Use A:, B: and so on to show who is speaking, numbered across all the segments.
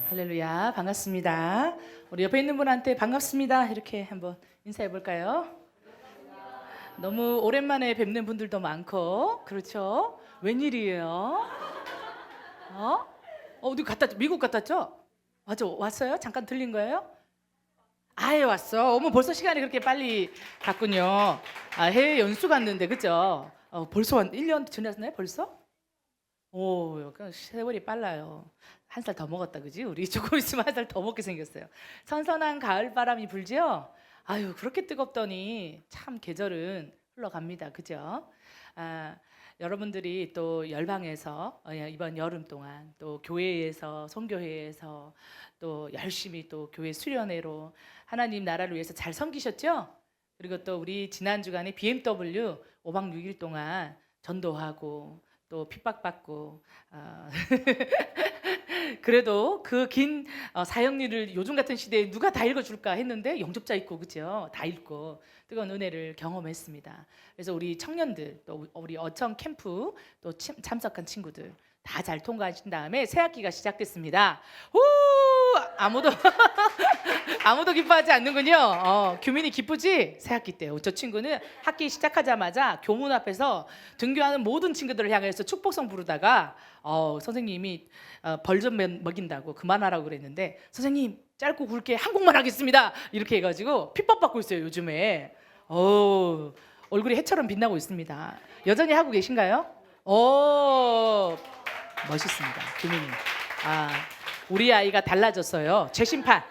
A: 할렐루야, 반갑습니다. 우리 옆에 있는 분한테 반갑습니다 이렇게 한번 인사해 볼까요? 너무 오랜만에 뵙는 분들도 많고, 그렇죠? 웬일이에요? 어? 어디 갔다 미국 갔다 왔죠? 맞아, 왔어요? 잠깐 들린 거예요? 아예 왔어. 어머, 벌써 시간이 그렇게 빨리 갔군요. 해외 연수 갔는데, 그죠? 벌써 1년 지났나요? 벌써? 오, 약간 세월이 빨라요. 한 살 더 먹었다, 그지? 우리 조금 있으면 한 살 더 먹게 생겼어요. 선선한 가을 바람이 불지요. 아유, 그렇게 뜨겁더니 참 계절은 흘러갑니다, 그죠? 아, 여러분들이 또 열방에서 이번 여름 동안 또 교회에서 선교회에서 또 열심히 또 교회 수련회로 하나님 나라를 위해서 잘 섬기셨죠? 그리고 또 우리 지난 주간에 BMW 5박 6일 동안 전도하고 또 핍박받고 그래도 그 긴 사형리를 요즘 같은 시대에 누가 다 읽어줄까 했는데 영접자 있고, 그죠? 다 읽고 뜨거운 은혜를 경험했습니다. 그래서 우리 청년들 또 우리 어청 캠프 또 참석한 친구들 다 잘 통과하신 다음에 새 학기가 시작됐습니다. 후! 아무도 아무도 기뻐하지 않는군요. 규민이 기쁘지? 새 학기 때. 저 친구는 학기 시작하자마자 교문 앞에서 등교하는 모든 친구들을 향해서 축복성 부르다가 선생님이 벌 좀 먹인다고 그만하라고 그랬는데, 선생님 짧고 굵게 한국말 하겠습니다 이렇게 해가지고 핍박받고 있어요 요즘에. 얼굴이 해처럼 빛나고 있습니다. 여전히 하고 계신가요? 멋있습니다, 규민이. 우리 아이가 달라졌어요. 재심판.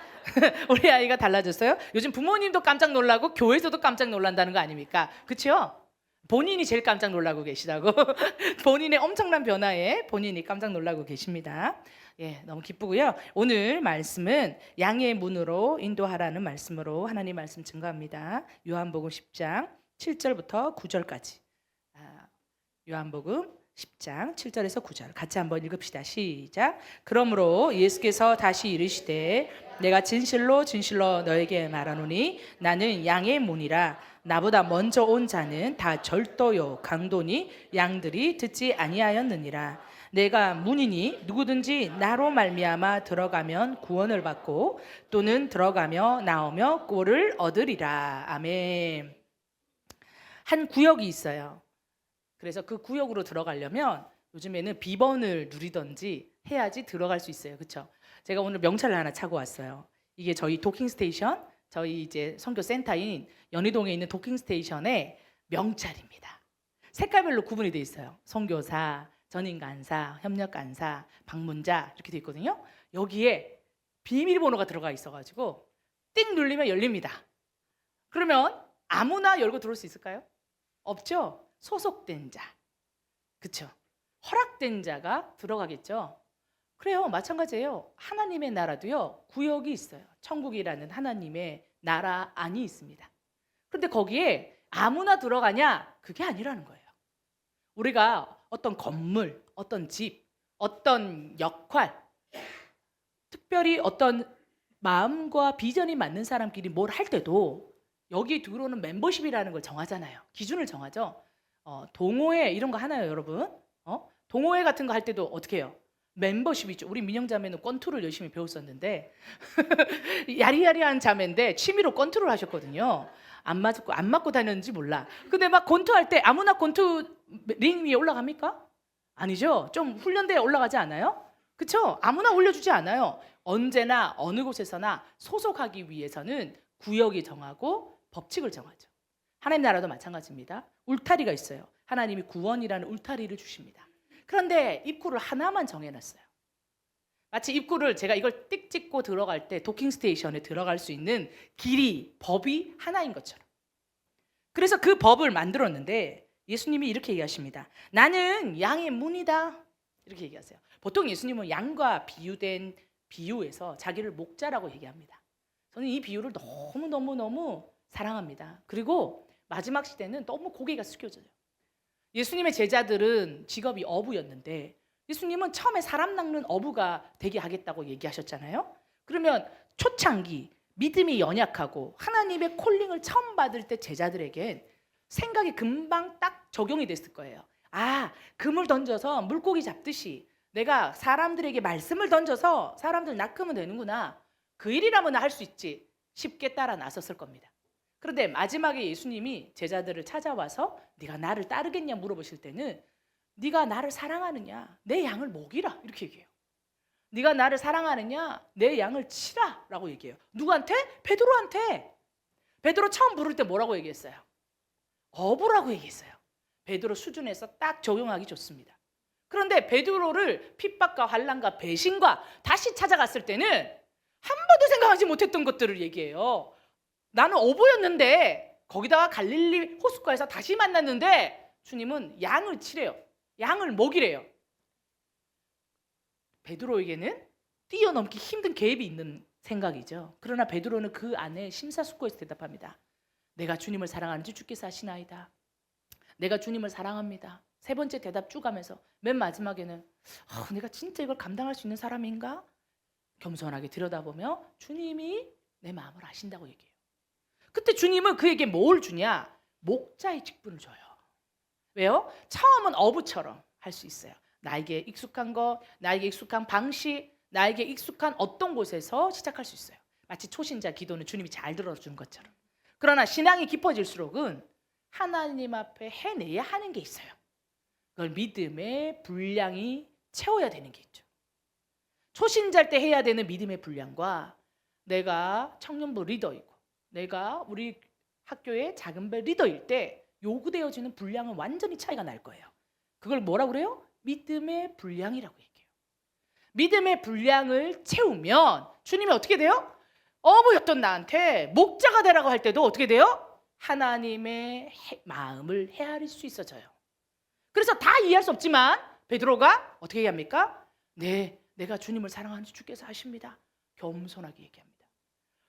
A: 우리 아이가 달라졌어요. 요즘 부모님도 깜짝 놀라고 교회에서도 깜짝 놀란다는 거 아닙니까? 그렇죠? 본인이 제일 깜짝 놀라고 계시다고. 본인의 엄청난 변화에 본인이 깜짝 놀라고 계십니다. 예, 너무 기쁘고요. 오늘 말씀은 양의 문으로 인도하라는 말씀으로 하나님 말씀 증거합니다. 요한복음 10장 7절부터 9절까지. 요한복음 10장 7절에서 9절 같이 한번 읽읍시다. 시작. 그러므로 예수께서 다시 이르시되 내가 진실로 진실로 너에게 말하노니 나는 양의 문이라. 나보다 먼저 온 자는 다 절도요 강도니 양들이 듣지 아니하였느니라. 내가 문이니 누구든지 나로 말미암아 들어가면 구원을 받고 또는 들어가며 나오며 꼴을 얻으리라. 아멘. 한 구역이 있어요. 그래서 그 구역으로 들어가려면 요즘에는 비번을 누리던지 해야지 들어갈 수 있어요. 그렇죠? 제가 오늘 명찰을 하나 차고 왔어요. 이게 저희 도킹 스테이션, 저희 이제 선교 센터인 연희동에 있는 도킹 스테이션의 명찰입니다. 색깔별로 구분이 돼 있어요. 선교사, 전임 간사, 협력 간사, 방문자 이렇게 돼 있거든요. 여기에 비밀번호가 들어가 있어가지고 띵 눌리면 열립니다. 그러면 아무나 열고 들어올 수 있을까요? 없죠. 소속된 자, 그렇죠? 허락된 자가 들어가겠죠. 그래요, 마찬가지예요. 하나님의 나라도요 구역이 있어요. 천국이라는 하나님의 나라 안이 있습니다. 그런데 거기에 아무나 들어가냐? 그게 아니라는 거예요. 우리가 어떤 건물, 어떤 집, 어떤 역할, 특별히 어떤 마음과 비전이 맞는 사람끼리 뭘 할 때도 여기 들어오는 멤버십이라는 걸 정하잖아요. 기준을 정하죠. 동호회 이런 거 하나요, 여러분? 동호회 같은 거 할 때도 어떻게 해요? 멤버십이죠. 우리 민영자매는 권투를 열심히 배웠었는데 야리야리한 자매인데 취미로 권투를 하셨거든요. 안 맞고 다녔는지 몰라. 근데 막 권투할 때 아무나 권투 링 위에 올라갑니까? 아니죠. 좀 훈련대에 올라가지 않아요? 그렇죠? 아무나 올려주지 않아요. 언제나 어느 곳에서나 소속하기 위해서는 구역이 정하고 법칙을 정하죠. 하나님 나라도 마찬가지입니다. 울타리가 있어요. 하나님이 구원이라는 울타리를 주십니다. 그런데 입구를 하나만 정해놨어요. 마치 입구를 제가 이걸 띡 찍고 들어갈 때 도킹 스테이션에 들어갈 수 있는 길이, 법이 하나인 것처럼. 그래서 그 법을 만들었는데 예수님이 이렇게 얘기하십니다. 나는 양의 문이다. 이렇게 얘기하세요. 보통 예수님은 양과 비유된 비유에서 자기를 목자라고 얘기합니다. 저는 이 비유를 너무 사랑합니다. 그리고 마지막 시대는 너무 고개가 숙여져요. 예수님의 제자들은 직업이 어부였는데 예수님은 처음에 사람 낚는 어부가 되게 하겠다고 얘기하셨잖아요. 그러면 초창기 믿음이 연약하고 하나님의 콜링을 처음 받을 때 제자들에겐 생각이 금방 딱 적용이 됐을 거예요. 그물 던져서 물고기 잡듯이 내가 사람들에게 말씀을 던져서 사람들 낚으면 되는구나. 그 일이라면 할 수 있지. 쉽게 따라 나섰을 겁니다. 그런데 마지막에 예수님이 제자들을 찾아와서 네가 나를 따르겠냐 물어보실 때는 네가 나를 사랑하느냐? 내 양을 먹이라 이렇게 얘기해요. 네가 나를 사랑하느냐? 내 양을 치라 라고 얘기해요. 누구한테? 베드로한테. 베드로 처음 부를 때 뭐라고 얘기했어요? 어부라고 얘기했어요. 베드로 수준에서 딱 적용하기 좋습니다. 그런데 베드로를 핍박과 환난과 배신과 다시 찾아갔을 때는 한 번도 생각하지 못했던 것들을 얘기해요. 나는 어부였는데 거기다가 갈릴리 호숫가에서 다시 만났는데 주님은 양을 치래요. 양을 먹이래요. 베드로에게는 뛰어넘기 힘든 갭이 있는 생각이죠. 그러나 베드로는 그 안에 심사숙고해서 대답합니다. 내가 주님을 사랑하는지 주께서 아시나이다. 내가 주님을 사랑합니다. 세 번째 대답 쭉 가면서 맨 마지막에는 내가 진짜 이걸 감당할 수 있는 사람인가? 겸손하게 들여다보며 주님이 내 마음을 아신다고 얘기해요. 그때 주님은 그에게 뭘 주냐? 목자의 직분을 줘요. 왜요? 처음은 어부처럼 할 수 있어요. 나에게 익숙한 것, 나에게 익숙한 방식, 나에게 익숙한 어떤 곳에서 시작할 수 있어요. 마치 초신자 기도는 주님이 잘 들어주는 것처럼. 그러나 신앙이 깊어질수록은 하나님 앞에 해내야 하는 게 있어요. 그걸 믿음의 분량이 채워야 되는 게 있죠. 초신자일 때 해야 되는 믿음의 분량과 내가 청년부 리더이고 내가 우리 학교의 작은별 리더일 때 요구되어지는 분량은 완전히 차이가 날 거예요. 그걸 뭐라고 그래요? 믿음의 분량이라고 얘기해요. 믿음의 분량을 채우면 주님이 어떻게 돼요? 어부였던 나한테 목자가 되라고 할 때도 어떻게 돼요? 하나님의 마음을 헤아릴 수 있어져요. 그래서 다 이해할 수 없지만 베드로가 어떻게 얘기합니까? 네, 내가 주님을 사랑하는지 주께서 아십니다. 겸손하게 얘기합니다.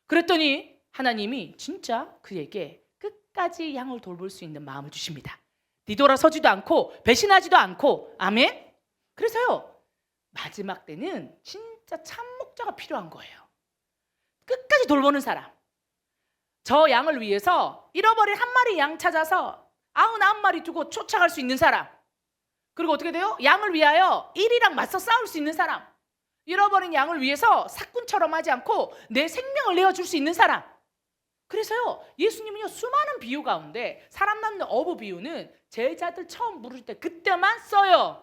A: 그랬더니 하나님이 진짜 그에게 끝까지 양을 돌볼 수 있는 마음을 주십니다. 뒤돌아서지도 않고 배신하지도 않고. 아멘. 그래서요 마지막 때는 진짜 참 목자가 필요한 거예요. 끝까지 돌보는 사람. 저 양을 위해서 잃어버린 한 마리 양 찾아서 99마리 두고 쫓아갈 수 있는 사람. 그리고 어떻게 돼요? 양을 위하여 1이랑 맞서 싸울 수 있는 사람. 잃어버린 양을 위해서 사꾼처럼 하지 않고 내 생명을 내어줄 수 있는 사람. 그래서요 예수님은요 수많은 비유 가운데 사람 낳는 어부 비유는 제자들 처음 부를 때 그때만 써요.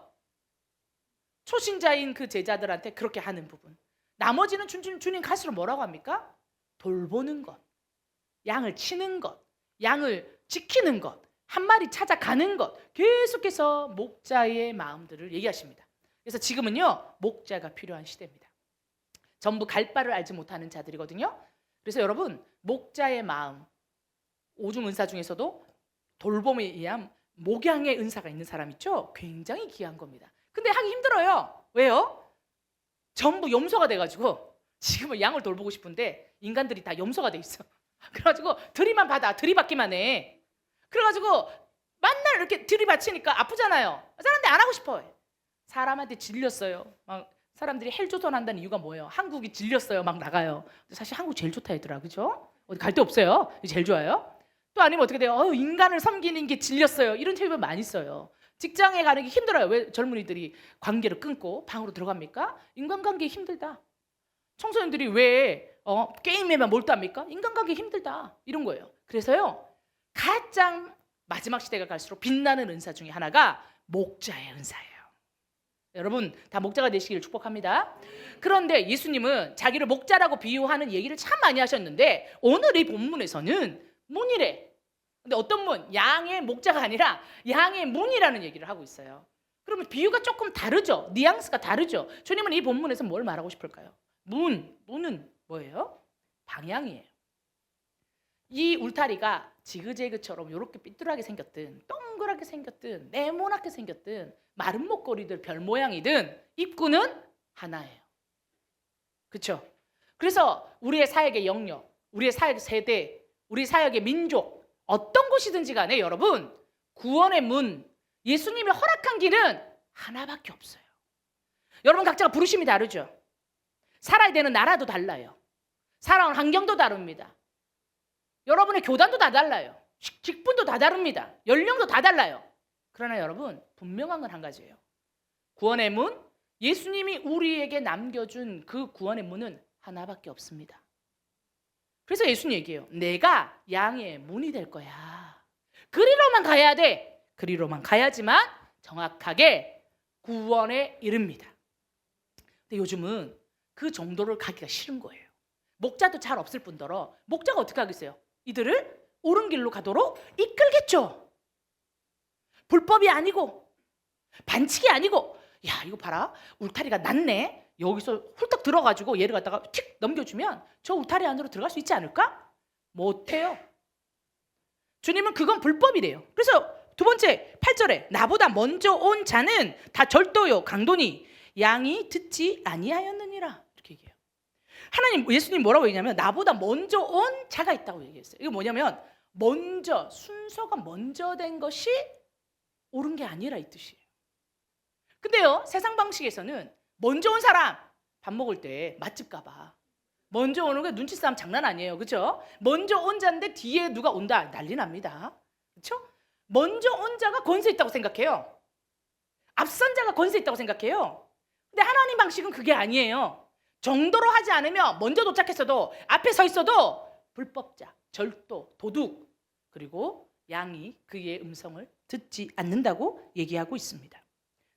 A: 초신자인 그 제자들한테 그렇게 하는 부분. 나머지는 주님 갈수록 뭐라고 합니까? 돌보는 것, 양을 치는 것, 양을 지키는 것, 한 마리 찾아가는 것, 계속해서 목자의 마음들을 얘기하십니다. 그래서 지금은요 목자가 필요한 시대입니다. 전부 갈 바를 알지 못하는 자들이거든요. 그래서 여러분 목자의 마음, 오중 은사 중에서도 돌봄에 의한 목양의 은사가 있는 사람 있죠? 굉장히 귀한 겁니다. 근데 하기 힘들어요. 왜요? 전부 염소가 돼가지고 지금은 양을 돌보고 싶은데 인간들이 다 염소가 돼 있어. 그래가지고 들이받기만 해. 그래가지고 맨날 이렇게 들이받치니까 아프잖아요. 사람들이 안 하고 싶어요. 사람한테 질렸어요. 막 사람들이 헬조선한다는 이유가 뭐예요? 한국이 질렸어요. 막 나가요. 사실 한국 제일 좋다 얘들아, 그죠? 어디 갈 데 없어요. 제일 좋아요. 또 아니면 어떻게 돼요? 인간을 섬기는 게 질렸어요. 이런 표현 많이 써요. 직장에 가는 게 힘들어요. 왜 젊은이들이 관계를 끊고 방으로 들어갑니까? 인간관계 힘들다. 청소년들이 왜 게임에만 몰두합니까? 인간관계 힘들다. 이런 거예요. 그래서요 가장 마지막 시대가 갈수록 빛나는 은사 중에 하나가 목자의 은사예요. 여러분 다 목자가 되시기를 축복합니다. 그런데 예수님은 자기를 목자라고 비유하는 얘기를 참 많이 하셨는데 오늘 이 본문에서는 문이래. 근데 어떤 문? 양의 목자가 아니라 양의 문이라는 얘기를 하고 있어요. 그러면 비유가 조금 다르죠. 뉘앙스가 다르죠. 주님은 이 본문에서 뭘 말하고 싶을까요? 문은 뭐예요? 방향이에요. 이 울타리가 지그재그처럼 이렇게 삐뚤하게 생겼든 동그랗게 생겼든 네모나게 생겼든 마른 목걸이들 별 모양이든 입구는 하나예요. 그렇죠? 그래서 우리의 사역의 영역, 우리의 사역 세대, 우리 사역의 민족 어떤 곳이든지 간에 여러분 구원의 문, 예수님이 허락한 길은 하나밖에 없어요. 여러분 각자가 부르심이 다르죠. 살아야 되는 나라도 달라요. 살아온 환경도 다릅니다. 여러분의 교단도 다 달라요. 직분도 다 다릅니다. 연령도 다 달라요. 그러나 여러분 분명한 건 한 가지예요. 구원의 문, 예수님이 우리에게 남겨준 그 구원의 문은 하나밖에 없습니다. 그래서 예수님 얘기해요. 내가 양의 문이 될 거야. 그리로만 가야 돼. 그리로만 가야지만 정확하게 구원에 이릅니다. 근데 요즘은 그 정도를 가기가 싫은 거예요. 목자도 잘 없을 뿐더러 목자가 어떻게 하겠어요? 이들을 옳은 길로 가도록 이끌겠죠. 불법이 아니고 반칙이 아니고, 야 이거 봐라, 울타리가 낮네. 여기서 훌떡 들어가지고 얘를 갖다가 틱 넘겨주면 저 울타리 안으로 들어갈 수 있지 않을까? 못해요. 주님은 그건 불법이래요. 그래서 두 번째 8절에 나보다 먼저 온 자는 다 절도요 강도니 양이 듣지 아니하였느니라, 이렇게 얘기해요. 하나님, 예수님 뭐라고 얘기냐면 나보다 먼저 온 자가 있다고 얘기했어요. 이거 뭐냐면 먼저, 순서가 먼저 된 것이 옳은 게 아니라 이 뜻이에요. 근데요, 세상 방식에서는 먼저 온 사람 밥 먹을 때 맛집 가봐. 먼저 오는 게 눈치 싸움 장난 아니에요. 그렇죠? 먼저 온 자인데 뒤에 누가 온다, 난리 납니다. 그렇죠? 먼저 온 자가 권세 있다고 생각해요. 앞선 자가 권세 있다고 생각해요. 근데 하나님 방식은 그게 아니에요. 정도로 하지 않으면 먼저 도착했어도 앞에 서 있어도 불법자, 절도, 도둑, 그리고 양이 그의 음성을 듣지 않는다고 얘기하고 있습니다.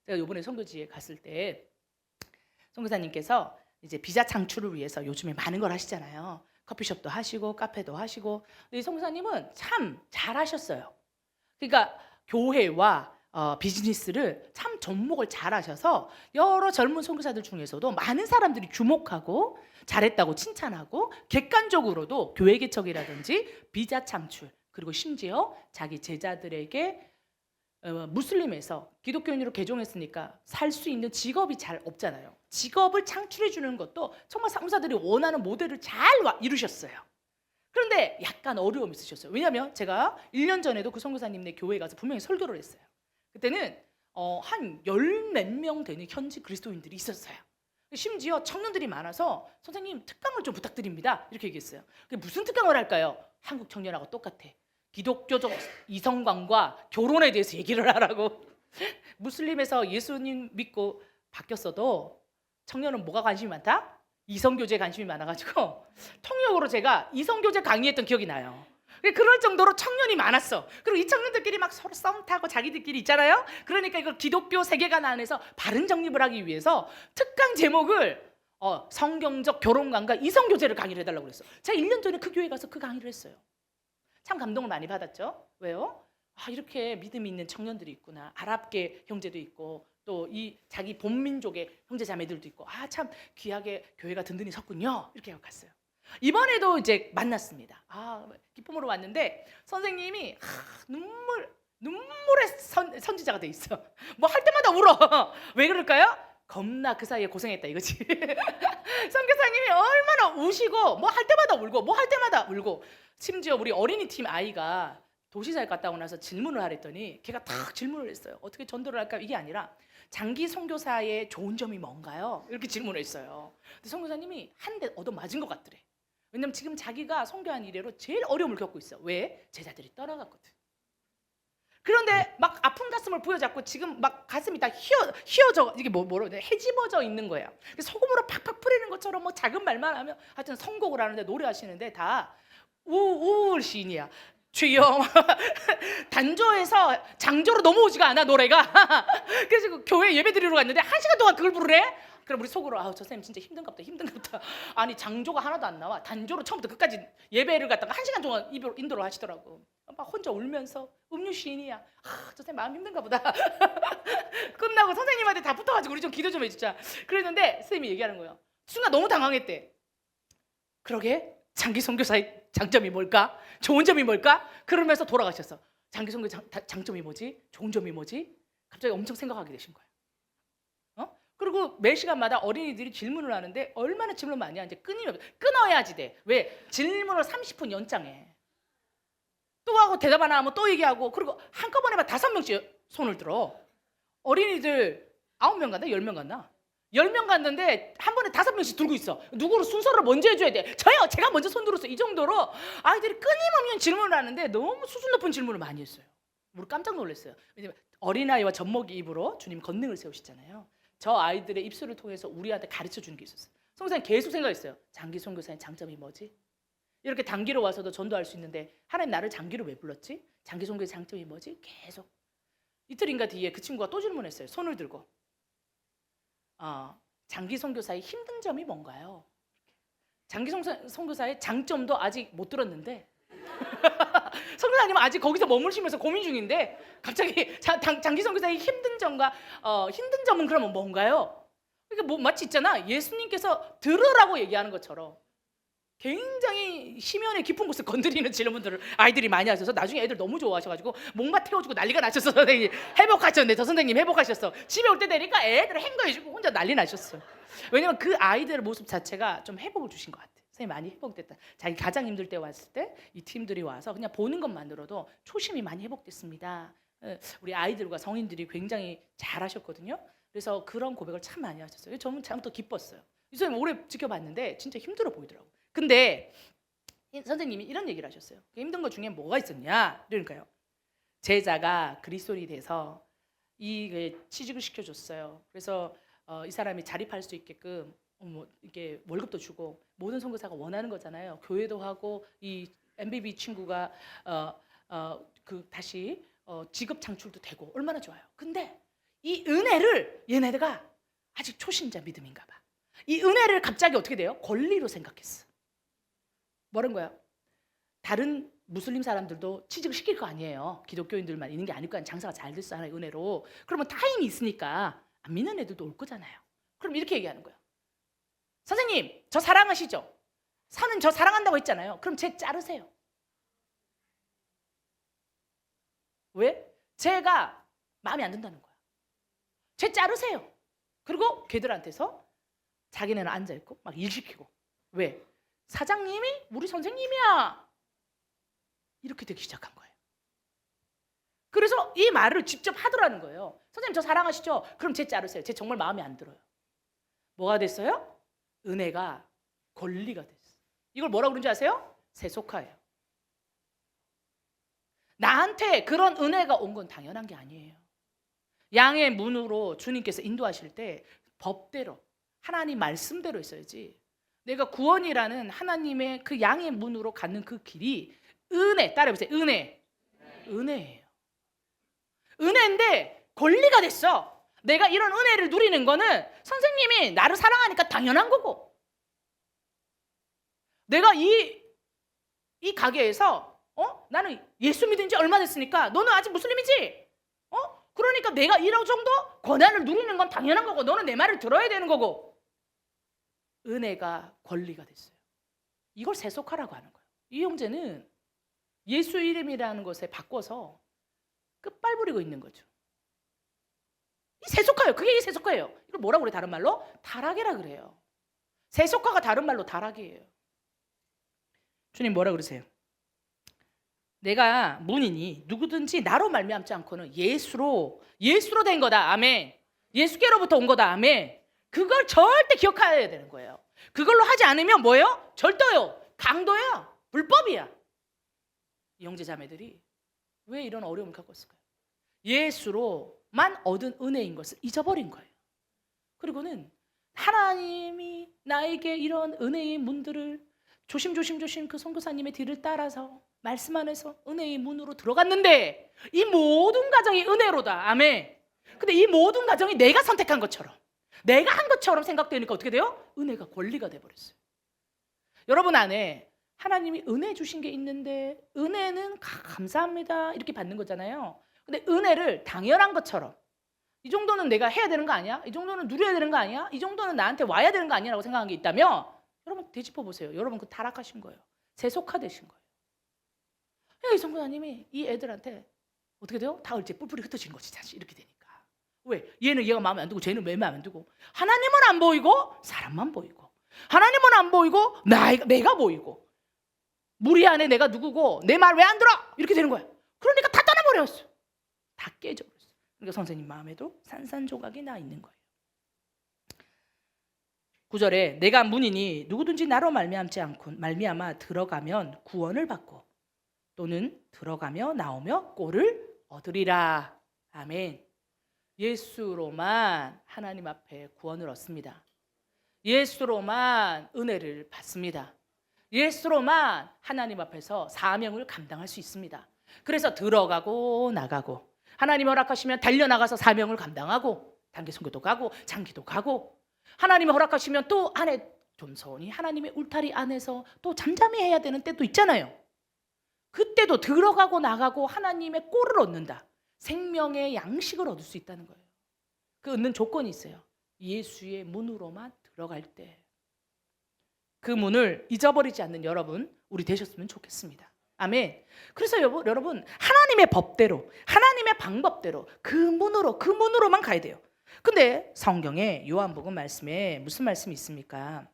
A: 제가 이번에 선교지에 갔을 때 선교사님께서 이제 비자 창출을 위해서 요즘에 많은 걸 하시잖아요. 커피숍도 하시고 카페도 하시고. 이 선교사님은 참 잘하셨어요. 그러니까 교회와 비즈니스를 참 접목을 잘하셔서 여러 젊은 선교사들 중에서도 많은 사람들이 주목하고 잘했다고 칭찬하고, 객관적으로도 교회 개척이라든지 비자 창출, 그리고 심지어 자기 제자들에게 무슬림에서 기독교인으로 개종했으니까 살 수 있는 직업이 잘 없잖아요. 직업을 창출해 주는 것도 정말 사무사들이 원하는 모델을 잘 이루셨어요. 그런데 약간 어려움이 있으셨어요. 왜냐하면 제가 1년 전에도 그 선교사님네 교회에 가서 분명히 설교를 했어요. 그때는 한 10몇 명 되는 현지 그리스도인들이 있었어요. 심지어 청년들이 많아서 선생님 특강을 좀 부탁드립니다, 이렇게 얘기했어요. 무슨 특강을 할까요? 한국 청년하고 똑같아. 기독교적 이성관과 결혼에 대해서 얘기를 하라고. 무슬림에서 예수님 믿고 바뀌었어도 청년은 뭐가 관심이 많다? 이성교제에 관심이 많아가지고 통역으로 제가 이성교제 강의했던 기억이 나요. 그럴 정도로 청년이 많았어. 그리고 이 청년들끼리 막 서로 썸 타고 자기들끼리 있잖아요. 그러니까 이걸 기독교 세계관 안에서 바른 정립을 하기 위해서 특강 제목을 성경적 결혼관과 이성교제를 강의를 해달라고 그랬어. 제가 1년 전에 그 교회 가서 그 강의를 했어요. 참 감동을 많이 받았죠. 왜요? 이렇게 믿음이 있는 청년들이 있구나. 아랍계 형제도 있고 또 이 자기 본민족의 형제 자매들도 있고, 참 귀하게 교회가 든든히 섰군요, 이렇게 하고 갔어요. 이번에도 이제 만났습니다. 기쁨으로 왔는데 선생님이 눈물의 선지자가 돼 있어. 뭐 할 때마다 울어. 왜 그럴까요? 겁나 그 사이에 고생했다 이거지. 선교사님이 얼마나 우시고 뭐 할 때마다 울고 뭐 할 때마다 울고. 심지어 우리 어린이팀 아이가 도시사에 갔다 오고 나서 질문을 하랬더니 걔가 딱 질문을 했어요. 어떻게 전도를 할까? 이게 아니라 장기 선교사의 좋은 점이 뭔가요? 이렇게 질문을 했어요. 근데 선교사님이 한 대 얻어 맞은 것 같더래. 왜냐면 지금 자기가 선교한 이래로 제일 어려움을 겪고 있어. 왜? 제자들이 떠나갔거든. 그런데 막 아픈 가슴을 부여잡고 지금 막 가슴이 다 휘어져, 이게 뭐라고 해야 돼? 해집어져 있는 거예요. 소금으로 팍팍 뿌리는 것처럼 뭐 작은 말만 하면 하여튼 선곡을 하는데 노래하시는데 다 우울 시인이야. 주여. 단조에서 장조로 넘어오지가 않아 노래가. 그래서 그 교회 예배 드리러 갔는데 1시간 동안 그걸 부르래. 그럼 우리 속으로 저 선생님 진짜 힘든갑다. 아니 장조가 하나도 안 나와. 단조로 처음부터 끝까지 예배를 갖다가 1시간 동안 인도를 하시더라고. 막 혼자 울면서 음료 시인이야. 저 선생님 마음 힘든가 보다. 끝나고 선생님한테 다 붙어가지고 우리 좀 기도 좀 해주자. 그랬는데 선생님이 얘기하는 거예요. 순간 너무 당황했대. 그러게 장기 선교사의 장점이 뭘까? 좋은 점이 뭘까? 그러면서 돌아가셨어. 장기 선교 장점이 뭐지? 좋은 점이 뭐지? 갑자기 엄청 생각하게 되신 거예요. 그리고 매 시간마다 어린이들이 질문을 하는데 얼마나 질문 많이 하는지 끊어야지 돼. 왜? 질문을 30분 연장해. 또 하고 대답 안 하면 또 얘기하고, 그리고 한꺼번에 막 5명씩 손을 들어. 어린이들 9명 갔나? 10명 갔나? 10명 갔는데 한 번에 5명씩 들고 있어. 누구를 순서를 먼저 해줘야 돼. 저요, 제가 먼저 손 들었어. 이 정도로 아이들이 끊임없는 질문을 하는데 너무 수준 높은 질문을 많이 했어요. 우리 깜짝 놀랐어요. 왜냐면 어린아이와 젖먹이 입으로 주님 권능을 세우시잖아요. 저 아이들의 입술을 통해서 우리한테 가르쳐 주는 게 있었어요. 선교사님 계속 생각했어요. 장기 선교사님 장점이 뭐지? 이렇게 단기로 와서도 전도할 수 있는데 하나님 나를 장기로 왜 불렀지? 장기 선교의 장점이 뭐지? 계속 이틀인가 뒤에 그 친구가 또 질문했어요. 손을 들고 장기 선교사의 힘든 점이 뭔가요? 장기 선교사의 장점도 아직 못 들었는데 선교사님은 아직 거기서 머무르시면서 고민 중인데 갑자기 장기 선교사의 힘든 점과 힘든 점은 그러면 뭔가요? 그러니까 뭐 마치 있잖아. 예수님께서 들으라고 얘기하는 것처럼 굉장히 심연의 깊은 곳을 건드리는 질문들을 아이들이 많이 하셔서 나중에 애들 너무 좋아하셔가지고 목마 태워주고 난리가 나셨어. 선생님 회복하셨네. 저 선생님 회복하셨어. 집에 올 때 되니까 애들 행거해주고 혼자 난리 나셨어요. 왜냐면 그 아이들의 모습 자체가 좀 회복을 주신 것 같아요. 선생님 많이 회복됐다. 자기 가장 힘들 때 왔을 때 이 팀들이 와서 그냥 보는 것만으로도 초심이 많이 회복됐습니다. 우리 아이들과 성인들이 굉장히 잘하셨거든요. 그래서 그런 고백을 참 많이 하셨어요. 저는 참 또 기뻤어요. 이 선생님 오래 지켜봤는데 진짜 힘들어 보이더라고요. 근데 선생님이 이런 얘기를 하셨어요. 힘든 것 중에 뭐가 있었냐? 그러니까요. 제자가 그리스도인이 돼서 취직을 시켜줬어요. 그래서 이 사람이 자립할 수 있게끔 이렇게 월급도 주고 모든 선교사가 원하는 거잖아요. 교회도 하고 이 MBB 친구가 다시 직업 창출도 되고 얼마나 좋아요. 근데 이 은혜를 얘네가 아직 초신자 믿음인가 봐. 이 은혜를 갑자기 어떻게 돼요? 권리로 생각했어. 뭐라는 거야? 다른 무슬림 사람들도 취직을 시킬 거 아니에요. 기독교인들만 있는 게 아닐 거 아니에요. 장사가 잘 됐어 하나의 은혜로. 그러면 타임이 있으니까 안 믿는 애들도 올 거잖아요. 그럼 이렇게 얘기하는 거야. 선생님 저 사랑하시죠? 사는 저 사랑한다고 했잖아요. 그럼 쟤 자르세요. 왜? 쟤가 마음에 안 든다는 거야. 쟤 자르세요. 그리고 걔들한테서 자기네는 앉아있고 막 일 시키고. 왜? 사장님이 우리 선생님이야. 이렇게 되기 시작한 거예요. 그래서 이 말을 직접 하더라는 거예요. 선생님 저 사랑하시죠? 그럼 쟤 자르세요. 쟤 정말 마음에 안 들어요. 뭐가 됐어요? 은혜가 권리가 됐어요. 이걸 뭐라고 그러는지 아세요? 세속화예요. 나한테 그런 은혜가 온 건 당연한 게 아니에요. 양의 문으로 주님께서 인도하실 때 법대로 하나님 말씀대로 있어야지. 내가 구원이라는 하나님의 그 양의 문으로 가는 그 길이 은혜, 따라해보세요. 은혜예요. 은혜인데 권리가 됐어. 내가 이런 은혜를 누리는 거는 선생님이 나를 사랑하니까 당연한 거고, 내가 이 가게에서 나는 예수 믿은 지 얼마 됐으니까 너는 아직 무슬림이지? 그러니까 내가 이런 정도 권한을 누리는 건 당연한 거고 너는 내 말을 들어야 되는 거고. 은혜가 권리가 됐어요. 이걸 세속화라고 하는 거예요. 이 형제는 예수 이름이라는 것에 바꿔서 끝발부리고 있는 거죠. 이 세속화예요. 그게 이 세속화예요. 이걸 뭐라고 그래? 다른 말로 타락이라 그래요. 세속화가 다른 말로 타락이에요. 주님 뭐라 그러세요? 내가 문이니 누구든지 나로 말미암지 않고는 예수로 된 거다. 아멘. 예수께로부터 온 거다. 아멘. 그걸 절대 기억해야 되는 거예요. 그걸로 하지 않으면 뭐예요? 절도요, 강도야, 불법이야. 이 형제 자매들이 왜 이런 어려움을 갖고 있을까요? 예수로만 얻은 은혜인 것을 잊어버린 거예요. 그리고는 하나님이 나에게 이런 은혜의 문들을 조심 그 선교사님의 뒤를 따라서 말씀 안에서 은혜의 문으로 들어갔는데 이 모든 가정이 은혜로다. 아멘. 근데 이 모든 가정이 내가 선택한 것처럼, 내가 한 것처럼 생각되니까 어떻게 돼요? 은혜가 권리가 돼버렸어요. 여러분 안에 하나님이 은혜 주신 게 있는데 은혜는 감사합니다 이렇게 받는 거잖아요. 근데 은혜를 당연한 것처럼 이 정도는 내가 해야 되는 거 아니야? 이 정도는 누려야 되는 거 아니야? 이 정도는 나한테 와야 되는 거 아니야? 라고 생각한 게 있다면 여러분 되짚어 보세요. 여러분 그 타락하신 거예요. 세속화되신 거예요. 이 선교사님이 이 애들한테 어떻게 돼요? 다 이제 뿔뿔이 흩어지는 거지. 사실 이렇게 되니까. 왜? 얘가 마음에 안 들고 쟤는 왜 마음에 안 들고? 하나님은 안 보이고 사람만 보이고, 하나님은 안 보이고 내가 보이고, 무리 안에 내가 누구고 내 말 왜 안 들어? 이렇게 되는 거야. 그러니까 다 떠나버렸어. 다 깨져버렸어. 그러니까 선생님 마음에도 산산조각이 나 있는 거예요. 9절에 내가 문이니 누구든지 나로 말미암아 들어가면 구원을 받고 또는 들어가며 나오며 꼴을 얻으리라. 아멘. 예수로만 하나님 앞에 구원을 얻습니다. 예수로만 은혜를 받습니다. 예수로만 하나님 앞에서 사명을 감당할 수 있습니다. 그래서 들어가고 나가고, 하나님 허락하시면 달려나가서 사명을 감당하고, 단기 선교도 가고 장기도 가고, 하나님 허락하시면 또 안에 겸손히 하나님의 울타리 안에서 또 잠잠히 해야 되는 때도 있잖아요. 그때도 들어가고 나가고 하나님의 꼴을 얻는다. 생명의 양식을 얻을 수 있다는 거예요. 그 얻는 조건이 있어요. 예수의 문으로만 들어갈 때. 그 문을 잊어버리지 않는 여러분, 우리 되셨으면 좋겠습니다. 아멘. 그래서 여러분, 하나님의 법대로, 하나님의 방법대로 그 문으로만 가야 돼요. 근데 성경에 요한복음 말씀에 무슨 말씀이 있습니까?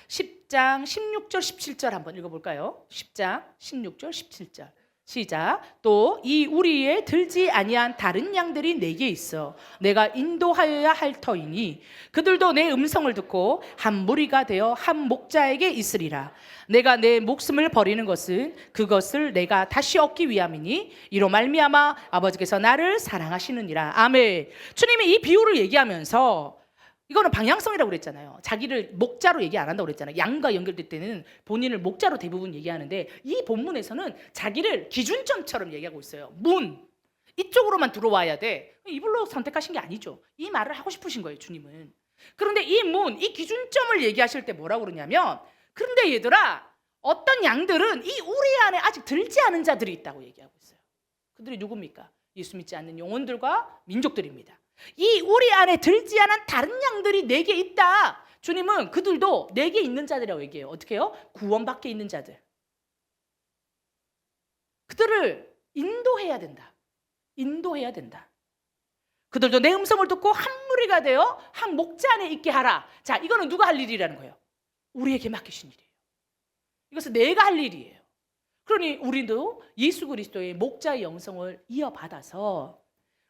A: 10장 16절 17절 한번 읽어볼까요? 10장 16절 17절 시작. 또 이 우리에 들지 아니한 다른 양들이 내게 있어 내가 인도하여야 할 터이니 그들도 내 음성을 듣고 한 무리가 되어 한 목자에게 있으리라. 내가 내 목숨을 버리는 것은 그것을 내가 다시 얻기 위함이니 이로 말미암아 아버지께서 나를 사랑하시느니라. 아멘. 주님이 이 비유를 얘기하면서, 이거는 방향성이라고 그랬잖아요. 자기를 목자로 얘기 안 한다고 그랬잖아요. 양과 연결될 때는 본인을 목자로 대부분 얘기하는데, 이 본문에서는 자기를 기준점처럼 얘기하고 있어요. 문, 이쪽으로만 들어와야 돼. 이불로 선택하신 게 아니죠. 이 말을 하고 싶으신 거예요, 주님은. 그런데 이 문, 이 기준점을 얘기하실 때 뭐라고 그러냐면, 그런데 얘들아, 어떤 양들은 이 우리 안에 아직 들지 않은 자들이 있다고 얘기하고 있어요. 그들이 누굽니까? 예수 믿지 않는 영혼들과 민족들입니다. 이 우리 안에 들지 않은 다른 양들이 내게 있다. 주님은 그들도 내게 있는 자들이라고 얘기해요. 어떻게 해요? 구원 밖에 있는 자들. 그들을 인도해야 된다. 인도해야 된다. 그들도 내 음성을 듣고 한 무리가 되어 한 목자 안에 있게 하라. 자, 이거는 누가 할 일이라는 거예요? 우리에게 맡기신 일이에요. 이것은 내가 할 일이에요. 그러니 우리도 예수 그리스도의 목자의 영성을 이어받아서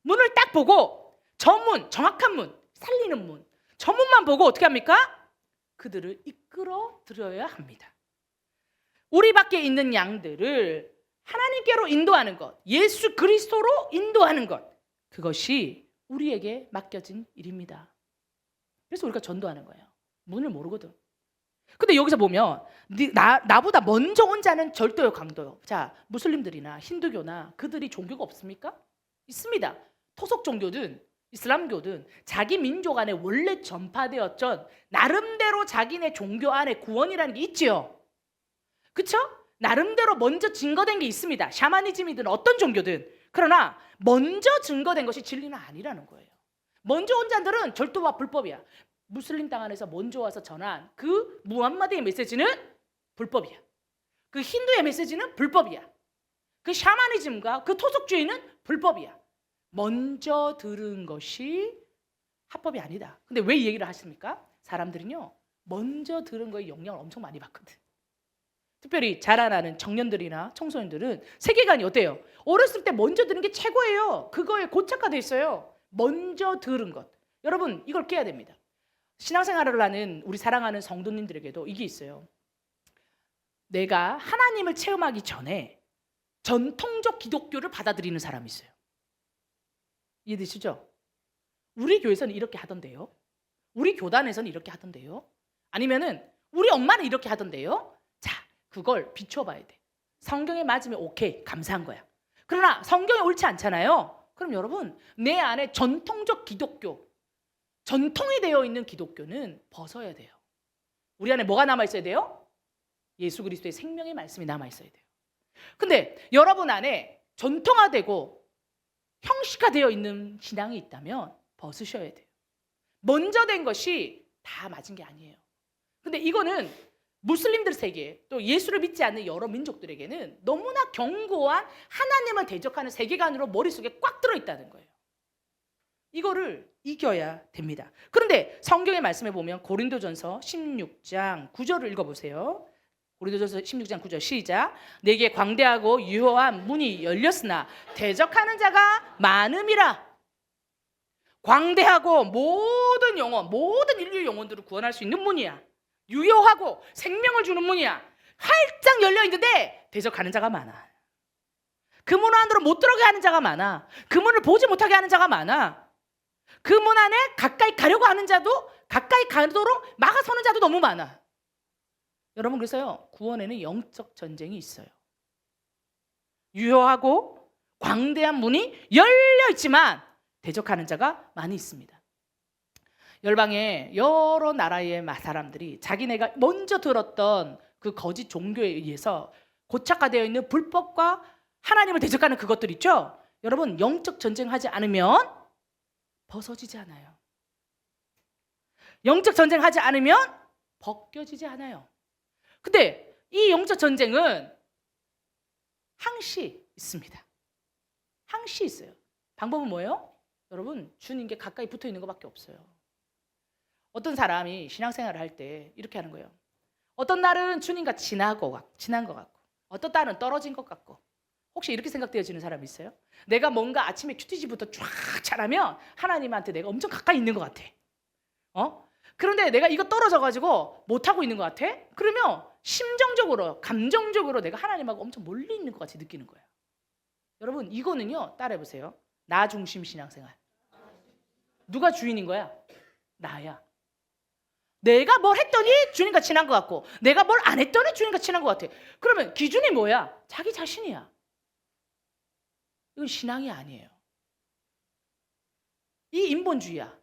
A: 문을 딱 보고, 저 문, 정확한 문, 살리는 문, 저 문만 보고 어떻게 합니까? 그들을 이끌어 들여야 합니다. 우리 밖에 있는 양들을 하나님께로 인도하는 것, 예수 그리스도로 인도하는 것, 그것이 우리에게 맡겨진 일입니다. 그래서 우리가 전도하는 거예요. 문을 모르거든. 근데 여기서 보면 나보다 먼저 온 자는 절도요, 강도요. 자, 무슬림들이나 힌두교나 그들이 종교가 없습니까? 있습니다. 토속 종교든 이슬람교든 자기 민족 안에 원래 전파되었던 나름대로 자기네 종교 안에 구원이라는 게 있지요. 그렇죠? 나름대로 먼저 증거된 게 있습니다. 샤머니즘이든 어떤 종교든. 그러나 먼저 증거된 것이 진리는 아니라는 거예요. 먼저 온 자들은 절도와 불법이야. 무슬림 땅 안에서 먼저 와서 전한 그 무함마드의 메시지는 불법이야. 그 힌두의 메시지는 불법이야. 그 샤머니즘과 그 토속주의는 불법이야. 먼저 들은 것이 합법이 아니다. 근데 왜 이 얘기를 하십니까? 사람들은요, 먼저 들은 거에 영향을 엄청 많이 받거든. 특별히 자라나는 청년들이나 청소년들은 세계관이 어때요? 어렸을 때 먼저 들은 게 최고예요. 그거에 고착화돼 있어요. 먼저 들은 것. 여러분, 이걸 깨야 됩니다. 신앙생활을 하는 우리 사랑하는 성도님들에게도 이게 있어요. 내가 하나님을 체험하기 전에 전통적 기독교를 받아들이는 사람이 있어요. 이해되시죠? 우리 교회에서는 이렇게 하던데요. 우리 교단에서는 이렇게 하던데요. 아니면은 우리 엄마는 이렇게 하던데요. 자, 그걸 비춰봐야 돼. 성경에 맞으면 오케이, 감사한 거야. 그러나 성경에 옳지 않잖아요. 그럼 여러분, 내 안에 전통적 기독교, 전통이 되어 있는 기독교는 벗어야 돼요. 우리 안에 뭐가 남아있어야 돼요? 예수 그리스도의 생명의 말씀이 남아있어야 돼요. 근데 여러분 안에 전통화되고 형식화되어 있는 신앙이 있다면 벗으셔야 돼요. 먼저 된 것이 다 맞은 게 아니에요. 근데 이거는 무슬림들 세계, 또 예수를 믿지 않는 여러 민족들에게는 너무나 견고한 하나님을 대적하는 세계관으로 머릿속에 꽉 들어있다는 거예요. 이거를 이겨야 됩니다. 그런데 성경의 말씀에 보면 고린도전서 16장 9절을 읽어보세요. 고린도전서 16장 9절 시작. 내게 광대하고 유효한 문이 열렸으나 대적하는 자가 많음이라. 광대하고 모든 영혼, 모든 인류의 영혼들을 구원할 수 있는 문이야. 유효하고 생명을 주는 문이야. 활짝 열려 있는데 대적하는 자가 많아. 그 문 안으로 못 들어가게 하는 자가 많아. 그 문을 보지 못하게 하는 자가 많아. 그 문 안에 가까이 가려고 하는 자도 가까이 가도록 막아서는 자도 너무 많아. 여러분, 그래서요, 구원에는 영적 전쟁이 있어요. 유효하고 광대한 문이 열려 있지만 대적하는 자가 많이 있습니다. 열방의 여러 나라의 사람들이 자기네가 먼저 들었던 그 거짓 종교에 의해서 고착화되어 있는 불법과 하나님을 대적하는 그것들 있죠? 여러분, 영적 전쟁하지 않으면 벗어지지 않아요. 영적 전쟁하지 않으면 벗겨지지 않아요. 근데 이 영적 전쟁은 항시 있습니다. 항시 있어요. 방법은 뭐예요? 여러분, 주님께 가까이 붙어 있는 것밖에 없어요. 어떤 사람이 신앙생활을 할 때 이렇게 하는 거예요. 어떤 날은 주님과 친한 것 같고 어떤 날은 떨어진 것 같고. 혹시 이렇게 생각되어지는 사람 있어요? 내가 뭔가 아침에 큐티지부터 쫙 잘하면 하나님한테 내가 엄청 가까이 있는 것 같아. 그런데 내가 이거 떨어져가지고 못하고 있는 것 같아? 그러면 심정적으로, 감정적으로 내가 하나님하고 엄청 멀리 있는 것 같이 느끼는 거예요. 여러분, 이거는요, 따라해보세요. 나 중심 신앙생활. 누가 주인인 거야? 나야. 내가 뭘 했더니 주님과 친한 것 같고 내가 뭘 안 했더니 주님과 친한 것 같아. 그러면 기준이 뭐야? 자기 자신이야. 이건 신앙이 아니에요. 이 인본주의야.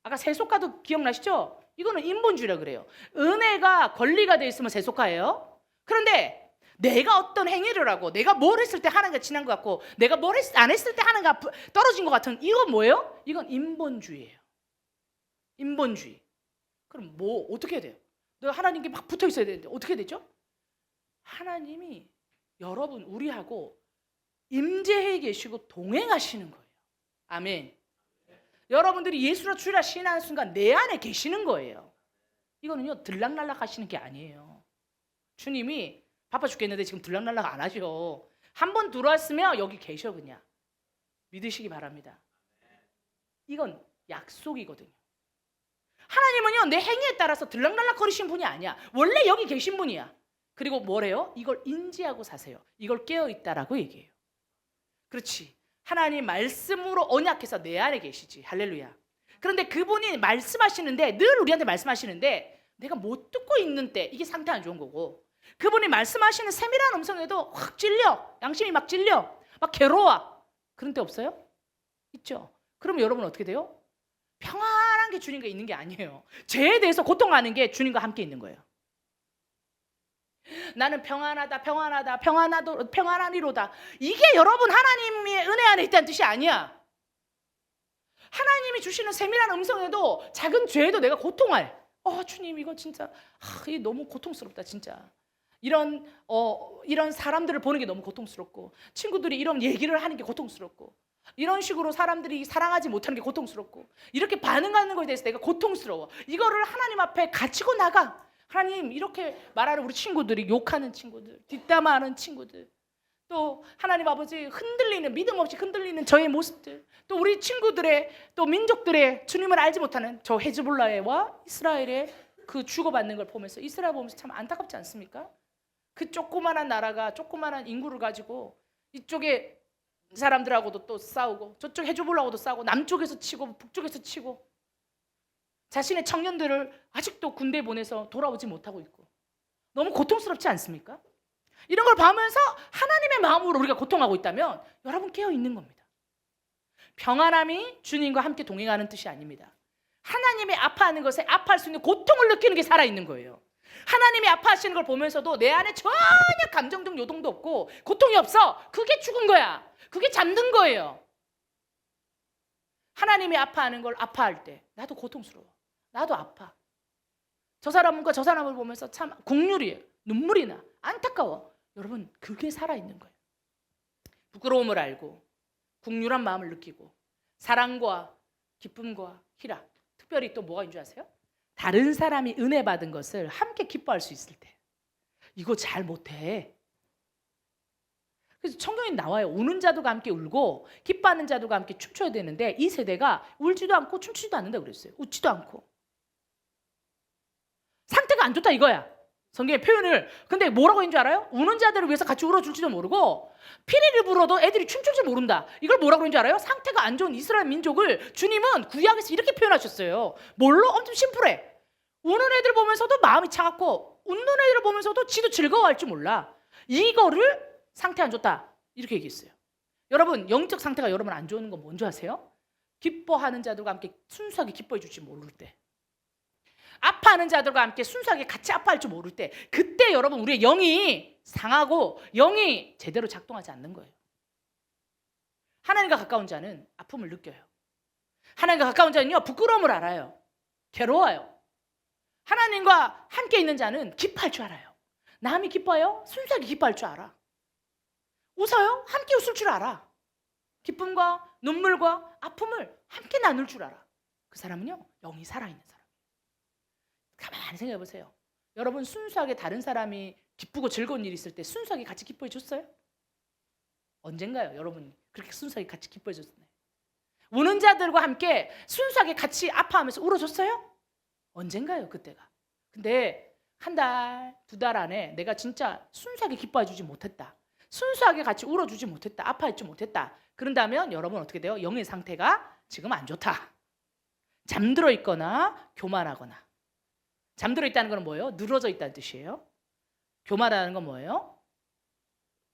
A: 아까 세속화도 기억나시죠? 이거는 인본주의라 그래요. 은혜가 권리가 돼 있으면 세속화예요. 그런데 내가 어떤 행위를 하고 내가 뭘 했을 때 하나님과 친한 것 같고 내가 뭘 안 했을 때 하나님과 떨어진 것 같은, 이건 뭐예요? 이건 인본주의예요. 인본주의. 그럼 뭐 어떻게 해야 돼요? 내가 하나님께 막 붙어 있어야 되는데 어떻게 되죠? 하나님이 여러분 우리하고 임재해 계시고 동행하시는 거예요. 아멘. 여러분들이 예수로 주라 신하는 순간 내 안에 계시는 거예요. 이거는요, 들락날락 하시는 게 아니에요. 주님이 바빠 죽겠는데 지금 들락날락 안 하셔. 한 번 들어왔으면 여기 계셔. 그냥 믿으시기 바랍니다. 이건 약속이거든요. 하나님은요, 내 행위에 따라서 들락날락 거리신 분이 아니야. 원래 여기 계신 분이야. 그리고 뭐래요? 이걸 인지하고 사세요. 이걸 깨어있다라고 얘기해요. 그렇지. 하나님 말씀으로 언약해서 내 안에 계시지. 할렐루야. 그런데 그분이 말씀하시는데, 늘 우리한테 말씀하시는데 내가 못 듣고 있는 때 이게 상태 안 좋은 거고, 그분이 말씀하시는 세밀한 음성에도 확 찔려. 양심이 막 찔려. 막 괴로워. 그런 때 없어요? 있죠. 그럼 여러분 어떻게 돼요? 평안한 게 주님과 있는 게 아니에요. 죄에 대해서 고통하는 게 주님과 함께 있는 거예요. 나는 평안하다, 평안하니로다. 이게 여러분 하나님의 은혜 안에 있다는 뜻이 아니야. 하나님이 주시는 세밀한 음성에도 작은 죄에도 내가 고통할. 주님 이거 진짜 이게 너무 고통스럽다 진짜. 이런 사람들을 보는 게 너무 고통스럽고, 친구들이 이런 얘기를 하는 게 고통스럽고, 이런 식으로 사람들이 사랑하지 못하는 게 고통스럽고, 이렇게 반응하는 거에 대해서 내가 고통스러워. 이거를 하나님 앞에 가지고 나가. 하나님, 이렇게 말하는 우리 친구들이, 욕하는 친구들, 뒷담화하는 친구들, 또 하나님 아버지 흔들리는, 믿음 없이 흔들리는 저의 모습들, 또 우리 친구들의, 또 민족들의 주님을 알지 못하는 저 헤즈볼라와 이스라엘의 그 주고받는 걸 보면서, 이스라엘 보면서 참 안타깝지 않습니까? 그 조그만한 나라가 조그만한 인구를 가지고 이쪽에 사람들하고도 또 싸우고, 저쪽 헤즈볼라하고도 싸우고, 남쪽에서 치고 북쪽에서 치고, 자신의 청년들을 아직도 군대에 보내서 돌아오지 못하고 있고, 너무 고통스럽지 않습니까? 이런 걸 보면서 하나님의 마음으로 우리가 고통하고 있다면 여러분 깨어 있는 겁니다. 평안함이 주님과 함께 동행하는 뜻이 아닙니다. 하나님의 아파하는 것에 아파할 수 있는 고통을 느끼는 게 살아있는 거예요. 하나님이 아파하시는 걸 보면서도 내 안에 전혀 감정적 요동도 없고 고통이 없어. 그게 죽은 거야. 그게 잠든 거예요. 하나님이 아파하는 걸 아파할 때 나도 고통스러워. 나도 아파. 저 사람과 저 사람을 보면서 참 국률이에요. 눈물이 나. 안타까워. 여러분, 그게 살아있는 거예요. 부끄러움을 알고 국률한 마음을 느끼고 사랑과 기쁨과 희락, 특별히 또 뭐가 있는 줄 아세요? 다른 사람이 은혜 받은 것을 함께 기뻐할 수 있을 때. 이거 잘 못해. 그래서 성경에 나와요. 우는 자들과 함께 울고 기뻐하는 자들과 함께 춤춰야 되는데, 이 세대가 울지도 않고 춤추지도 않는다고 그랬어요. 웃지도 않고. 상태가 안 좋다 이거야. 성경의 표현을. 근데 뭐라고 했는 줄 알아요? 우는 자들을 위해서 같이 울어줄지도 모르고 피리를 불어도 애들이 춤출 줄 모른다. 이걸 뭐라고 했는 줄 알아요? 상태가 안 좋은 이스라엘 민족을 주님은 구약에서 이렇게 표현하셨어요. 뭘로? 엄청 심플해. 우는 애들 보면서도 마음이 차갑고 웃는 애들을 보면서도 지도 즐거워할 줄 몰라. 이거를 상태 안 좋다 이렇게 얘기했어요. 여러분 영적 상태가 여러분 안 좋은 건 뭔지 아세요? 기뻐하는 자들과 함께 순수하게 기뻐해 줄지 모를 때, 아파하는 자들과 함께 순수하게 같이 아파할 줄 모를 때, 그때 여러분 우리의 영이 상하고 영이 제대로 작동하지 않는 거예요. 하나님과 가까운 자는 아픔을 느껴요. 하나님과 가까운 자는요 부끄러움을 알아요. 괴로워요. 하나님과 함께 있는 자는 기뻐할 줄 알아요. 남이 기뻐요? 순수하게 기뻐할 줄 알아. 웃어요? 함께 웃을 줄 알아. 기쁨과 눈물과 아픔을 함께 나눌 줄 알아. 그 사람은요 영이 살아있는 사람. 가만히 생각해 보세요. 여러분 순수하게 다른 사람이 기쁘고 즐거운 일이 있을 때 순수하게 같이 기뻐해 줬어요? 언젠가요 여러분이 그렇게 순수하게 같이 기뻐해 줬나요? 우는 자들과 함께 순수하게 같이 아파하면서 울어줬어요? 언젠가요 그때가? 근데 한 달, 두 달 안에 내가 진짜 순수하게 기뻐해 주지 못했다, 순수하게 같이 울어주지 못했다, 아파해주지 못했다, 그런다면 여러분 어떻게 돼요? 영의 상태가 지금 안 좋다. 잠들어 있거나 교만하거나. 잠들어 있다는 건 뭐예요? 늘어져 있다는 뜻이에요. 교만하는 건 뭐예요?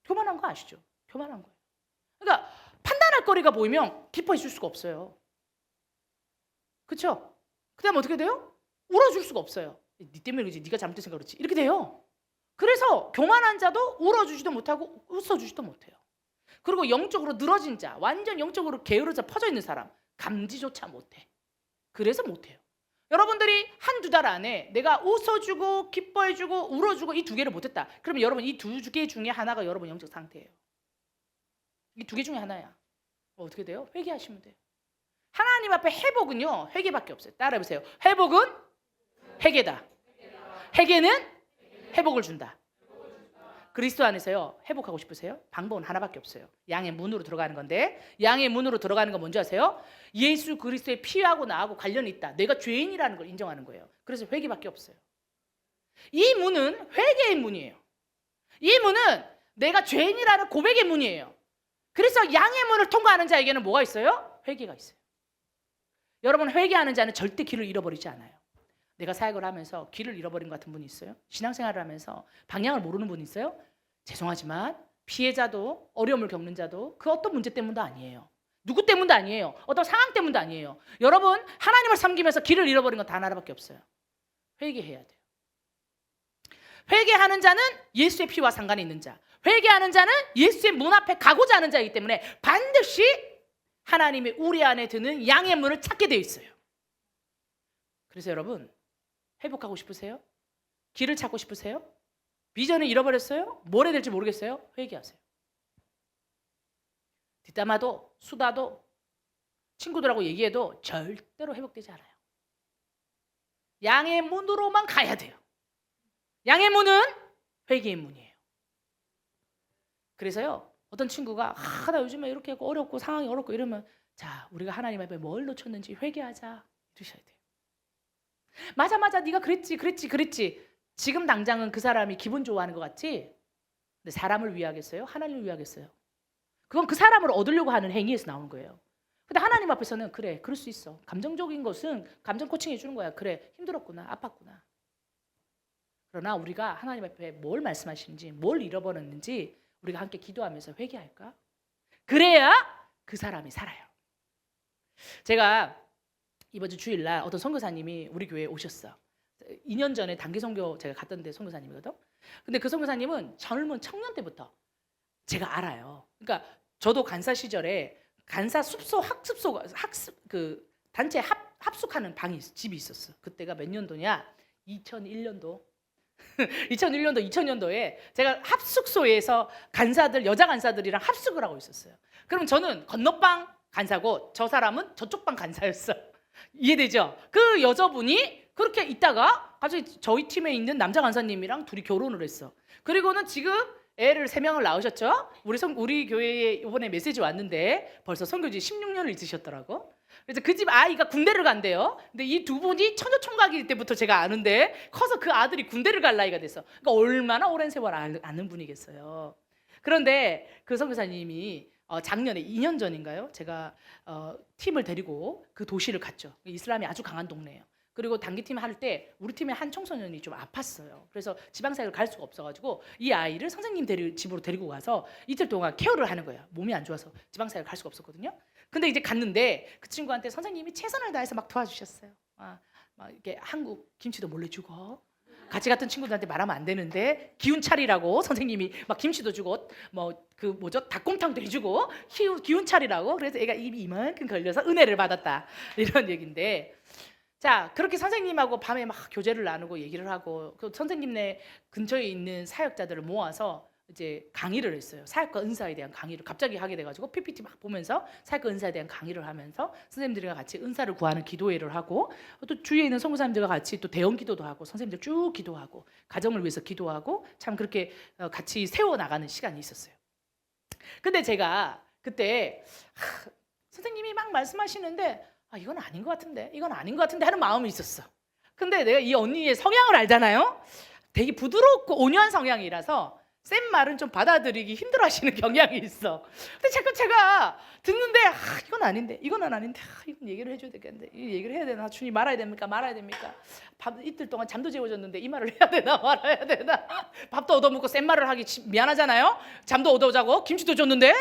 A: 교만한 거 아시죠? 교만한 거예요. 그러니까 판단할 거리가 보이면 기뻐해 줄 수가 없어요. 그렇죠? 그 다음에 어떻게 돼요? 울어줄 수가 없어요. 네 때문에 그렇지, 네가 잘못해서 그렇지, 이렇게 돼요. 그래서 교만한 자도 울어주지도 못하고 웃어주지도 못해요. 그리고 영적으로 늘어진 자, 완전 영적으로 게으르져 퍼져 있는 사람, 감지조차 못해. 그래서 못해요. 여러분들이 한두 달 안에 내가 웃어주고 기뻐해주고 울어주고 이 두 개를 못했다. 그러면 여러분 이 두 개 중에 하나가 여러분 영적 상태예요. 이 두 개 중에 하나야. 어떻게 돼요? 회개하시면 돼요. 하나님 앞에 회복은요 회개밖에 없어요. 따라해보세요. 회복은 회개다. 회개는 회복을 준다. 그리스도 안에서요 회복하고 싶으세요? 방법은 하나밖에 없어요. 양의 문으로 들어가는 건데, 양의 문으로 들어가는 건 뭔지 아세요? 예수 그리스도의 피하고 나하고 관련이 있다. 내가 죄인이라는 걸 인정하는 거예요. 그래서 회개밖에 없어요. 이 문은 회개의 문이에요. 이 문은 내가 죄인이라는 고백의 문이에요. 그래서 양의 문을 통과하는 자에게는 뭐가 있어요? 회개가 있어요. 여러분 회개하는 자는 절대 길을 잃어버리지 않아요. 내가 사역을 하면서 길을 잃어버린 것 같은 분이 있어요? 신앙생활을 하면서 방향을 모르는 분이 있어요? 죄송하지만 피해자도 어려움을 겪는 자도 그 어떤 문제 때문도 아니에요. 누구 때문도 아니에요. 어떤 상황 때문도 아니에요. 여러분 하나님을 섬기면서 길을 잃어버린 건 단 하나밖에 없어요. 회개해야 돼요. 회개하는 자는 예수의 피와 상관이 있는 자, 회개하는 자는 예수의 문 앞에 가고자 하는 자이기 때문에 반드시 하나님의 우리 안에 드는 양의 문을 찾게 되어 있어요. 그래서 여러분 회복하고 싶으세요? 길을 찾고 싶으세요? 비전을 잃어버렸어요? 뭘 해야 될지 모르겠어요? 회개하세요. 뒷담화도 수다도 친구들하고 얘기해도 절대로 회복되지 않아요. 양의 문으로만 가야 돼요. 양의 문은 회개의 문이에요. 그래서요 어떤 친구가 나 요즘에 이렇게 어렵고 상황이 어렵고 이러면, 자 우리가 하나님 앞에 뭘 놓쳤는지 회개하자 이러셔야 돼요. 맞아 네가 그랬지. 지금 당장은 그 사람이 기분 좋아하는 것 같지? 근데 사람을 위하겠어요? 하나님을 위하겠어요? 그건 그 사람을 얻으려고 하는 행위에서 나오는 거예요. 근데 하나님 앞에서는 그래 그럴 수 있어. 감정적인 것은 감정 코칭해 주는 거야. 그래 힘들었구나, 아팠구나. 그러나 우리가 하나님 앞에 뭘 말씀하시는지, 뭘 잃어버렸는지 우리가 함께 기도하면서 회개할까? 그래야 그 사람이 살아요. 제가 이번 주 주일날 어떤 선교사님이 우리 교회에 오셨어. 2년 전에 단기 선교 제가 갔던 데 선교사님이거든. 근데 그 선교사님은 젊은 청년 때부터 제가 알아요. 그러니까 저도 간사 시절에 간사 숲소 학습 그 단체 합숙하는 집이 있었어. 그때가 몇 년도냐? 2001년도. 2000년도에 제가 합숙소에서 간사들, 여자 간사들이랑 합숙을 하고 있었어요. 그럼 저는 건너방 간사고 저 사람은 저쪽 방 간사였어. 이해되죠? 그 여자분이 그렇게 있다가 갑자기 저희 팀에 있는 남자 간사님이랑 둘이 결혼을 했어. 그리고는 지금 애를 3명을 낳으셨죠? 우리 교회에 이번에 메시지 왔는데 벌써 선교지 16년을 있으셨더라고. 그래서 그 집 아이가 군대를 간대요. 근데 이 두 분이 처녀총각일 때부터 제가 아는데 커서 그 아들이 군대를 갈 나이가 됐어. 그러니까 얼마나 오랜 세월 아는 분이겠어요. 그런데 그 선교사님이 작년에 2년 전인가요? 제가 팀을 데리고 그 도시를 갔죠. 이슬람이 아주 강한 동네예요. 그리고 단기팀 할 때 우리 팀의 한 청소년이 좀 아팠어요. 그래서 지방사역을 갈 수가 없어가지고 이 아이를 선생님 집으로 데리고 가서 이틀 동안 케어를 하는 거예요. 몸이 안 좋아서 지방사역을 갈 수가 없었거든요. 근데 이제 갔는데 그 친구한테 선생님이 최선을 다해서 막 도와주셨어요. 막 이렇게 한국 김치도 몰래 주고, 같이 갔던 친구들한테 말하면 안 되는데 기운 차리라고 선생님이 막 김치도 주고, 뭐 그 뭐죠, 닭곰탕도 해주고 기운 차리라고. 그래서 애가 입이 이만큼 걸려서 은혜를 받았다, 이런 얘기인데, 자, 그렇게 선생님하고 밤에 막 교제를 나누고 얘기를 하고, 그 선생님네 근처에 있는 사역자들을 모아서 이제 강의를 했어요. 사역과 은사에 대한 강의를 갑자기 하게 돼가지고 PPT 막 보면서 사역과 은사에 대한 강의를 하면서 선생님들과 같이 은사를 구하는 기도회를 하고, 또 주위에 있는 선교사님들과 같이 또 대형 기도도 하고, 선생님들 쭉 기도하고, 가정을 위해서 기도하고, 참 그렇게 같이 세워나가는 시간이 있었어요. 근데 제가 그때 선생님이 막 말씀하시는데 이건 아닌 것 같은데, 이건 아닌 것 같은데 하는 마음이 있었어. 근데 내가 이 언니의 성향을 알잖아요. 되게 부드럽고 온유한 성향이라서 센 말은 좀 받아들이기 힘들어하시는 경향이 있어. 근데 자꾸 제가 듣는데 이건 아닌데, 이거는 아닌데, 이건 얘기를 해줘야 되겠는데, 이 얘기를 해야 되나? 주님 말아야 됩니까? 말아야 됩니까? 이틀 동안 잠도 재워졌는데 이 말을 해야 되나 말아야 되나? 밥도 얻어먹고 센 말을 하기 미안하잖아요. 잠도 얻어자고 김치도 줬는데.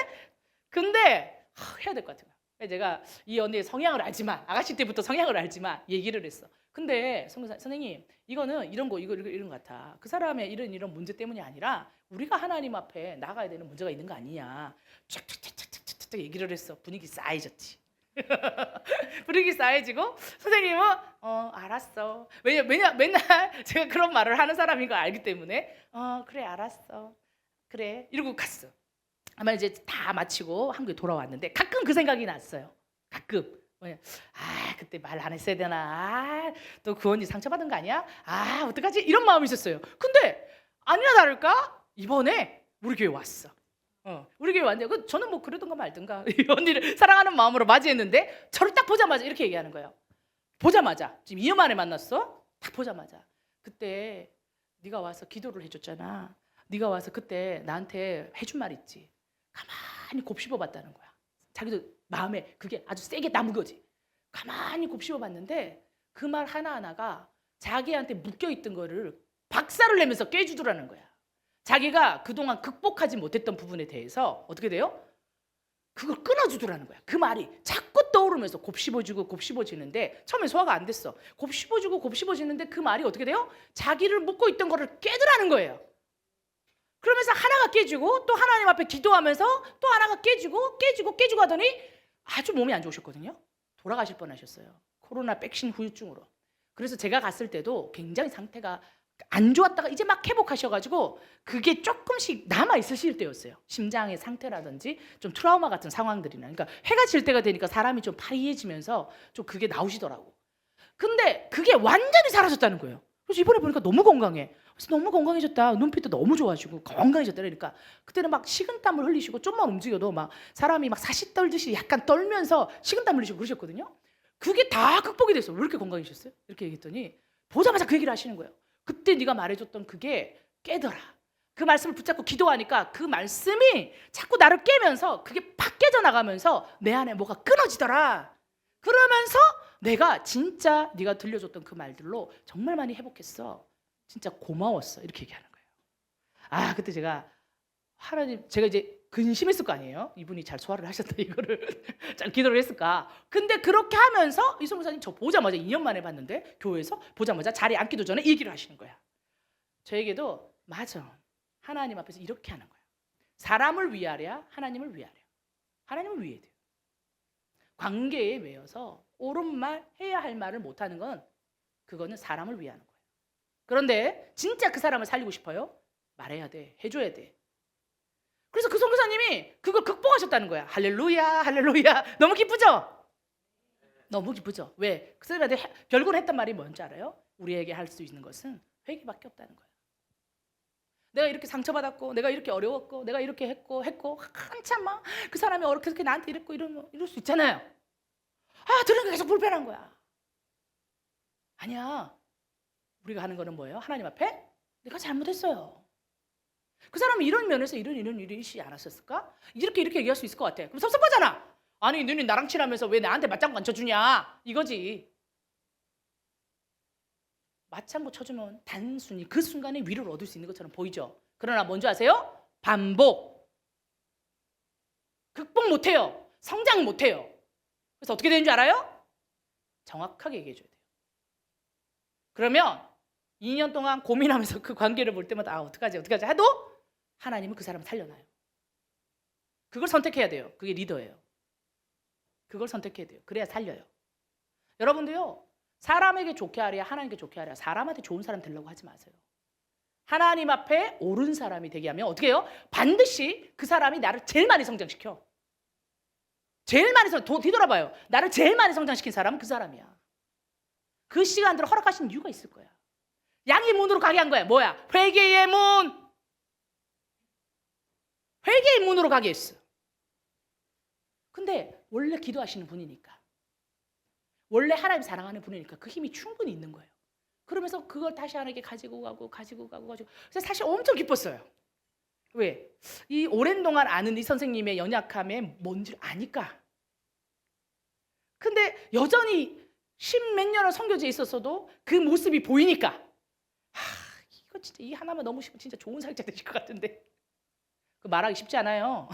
A: 근데 해야 될 것 같아요. 제가 이 언니의 성향을 알지만, 아가씨 때부터 성향을 알지만 얘기를 했어. 근데 선생님, 이거는 이런 거 이런 것 같아. 그 사람의 이런 문제 때문이 아니라 우리가 하나님 앞에 나가야 되는 문제가 있는 거 아니냐. 쫙쫙쫙쫙쫙 얘기를 했어. 분위기 싸해졌지. 분위기 싸해지고 선생님은 알았어. 왜냐 맨날 제가 그런 말을 하는 사람인 걸 알기 때문에 그래 알았어. 그래 이러고 갔어. 아마 이제 다 마치고 한국에 돌아왔는데 가끔 그 생각이 났어요. 가끔. 그때 말 안 했어야 되나? 또 그 언니 상처받은 거 아니야? 어떡하지? 이런 마음이 있었어요. 근데 아니나 다를까? 이번에 우리 교회 왔어. 우리 교회 왔는데 저는 뭐 그러든가 말든가 이 언니를 사랑하는 마음으로 맞이했는데, 저를 딱 보자마자 이렇게 얘기하는 거예요. 보자마자, 지금 2년 만에 만났어. 딱 보자마자, 그때 네가 와서 기도를 해줬잖아. 네가 와서 그때 나한테 해준 말 있지. 가만히 곱씹어봤다는 거야. 자기도 마음에 그게 아주 세게 남은 거지. 가만히 곱씹어봤는데 그 말 하나하나가 자기한테 묶여있던 거를 박살을 내면서 깨주더라는 거야. 자기가 그동안 극복하지 못했던 부분에 대해서 어떻게 돼요? 그걸 끊어주더라는 거야. 그 말이 자꾸 떠오르면서 곱씹어지는데 처음에 소화가 안 됐어. 곱씹어지는데 그 말이 어떻게 돼요? 자기를 묶고 있던 거를 깨더라는 거예요. 그러면서 하나가 깨지고 또 하나님 앞에 기도하면서 또 하나가 깨지고 하더니 아주 몸이 안 좋으셨거든요. 돌아가실 뻔하셨어요. 코로나 백신 후유증으로. 그래서 제가 갔을 때도 굉장히 상태가 안 좋았다가 이제 막 회복하셔가지고 그게 조금씩 남아 있으실 때였어요. 심장의 상태라든지 좀 트라우마 같은 상황들이나. 그러니까 해가 질 때가 되니까 사람이 좀 파리해지면서 좀 그게 나오시더라고. 근데 그게 완전히 사라졌다는 거예요. 그래서 이번에 보니까 너무 건강해. 그래서 너무 건강해졌다. 눈빛도 너무 좋아지고 건강해졌다. 그러니까 그때는 막 식은땀을 흘리시고 좀만 움직여도 막 사람이 막 사시 떨듯이 약간 떨면서 식은땀 흘리시고 그러셨거든요. 그게 다 극복이 됐어요. 왜 이렇게 건강해졌어요? 이렇게 얘기했더니 보자마자 그 얘기를 하시는 거예요. 그때 네가 말해줬던 그게 깨더라. 그 말씀을 붙잡고 기도하니까 그 말씀이 자꾸 나를 깨면서 그게 팍 깨져나가면서 내 안에 뭐가 끊어지더라. 그러면서 내가 진짜 네가 들려줬던 그 말들로 정말 많이 회복했어. 진짜 고마웠어. 이렇게 얘기하는 거예요. 그때 제가 하나님, 제가 이제 근심했을 거 아니에요. 이분이 잘 소화를 하셨다 이거를 잘 기도를 했을까. 근데 그렇게 하면서 이 선교사님 저 보자마자 2년 만에 봤는데 교회에서 보자마자 자리에 앉기도 전에 이 얘기를 하시는 거야. 저에게도 맞아. 하나님 앞에서 이렇게 하는 거야. 사람을 위하랴 하나님을 위하랴. 하나님을 위해야 돼요. 관계에 매여서 옳은 말 해야 할 말을 못하는 건 그거는 사람을 위하는 거예요. 그런데 진짜 그 사람을 살리고 싶어요? 말해야 돼. 해줘야 돼. 그래서 그 선교사님이 그걸 극복하셨다는 거야. 할렐루야 할렐루야. 너무 기쁘죠? 너무 기쁘죠? 왜? 그 사람한테 결국은 했단 말이 뭔지 알아요? 우리에게 할 수 있는 것은 회개밖에 없다는 거예요. 내가 이렇게 상처받았고 내가 이렇게 어려웠고 내가 이렇게 했고 한참 막 그 사람이 어렵게 나한테 이랬고 이럴 수 있잖아요. 들은 게 계속 불편한 거야. 아니야. 우리가 하는 거는 뭐예요? 하나님 앞에 내가 잘못했어요. 그 사람은 이런 면에서 이런 일이 있지 않았었을까? 이렇게 얘기할 수 있을 것 같아. 그럼 섭섭하잖아. 아니 너는 나랑 친하면서 왜 나한테 맞장구 안 쳐주냐 이거지. 맞장구 쳐주면 단순히 그 순간에 위로를 얻을 수 있는 것처럼 보이죠. 그러나 뭔지 아세요? 반복. 극복 못해요. 성장 못해요. 그래서 어떻게 되는 줄 알아요? 정확하게 얘기해줘야 돼요. 그러면 2년 동안 고민하면서 그 관계를 볼 때마다 어떡하지 해도 하나님은 그 사람을 살려놔요. 그걸 선택해야 돼요. 그게 리더예요. 그걸 선택해야 돼요. 그래야 살려요. 여러분도요. 사람에게 좋게 하랴 하나님께 좋게 하랴 사람한테 좋은 사람 되려고 하지 마세요. 하나님 앞에 옳은 사람이 되게 하면 어떻게 해요? 반드시 그 사람이 나를 제일 많이 성장시켜. 제일 많이 뒤돌아봐요. 나를 제일 많이 성장시킨 사람은 그 사람이야. 그 시간들을 허락하신 이유가 있을 거야. 양의 문으로 가게 한 거야. 뭐야? 회개의 문. 회개의 문으로 가게 했어. 근데 원래 기도하시는 분이니까, 원래 하나님 사랑하는 분이니까 그 힘이 충분히 있는 거예요. 그러면서 그걸 다시 하나님께 가지고 가고. 그래서 사실 엄청 기뻤어요. 왜? 이 오랜 동안 아는 이 선생님의 연약함에 뭔지 아니까. 근데 여전히 십몇 년을 선교지에 있었어도 그 모습이 보이니까 이거 진짜 이 하나만 넘으시면 진짜 좋은 사역자 되실 것 같은데. 그 말하기 쉽지 않아요.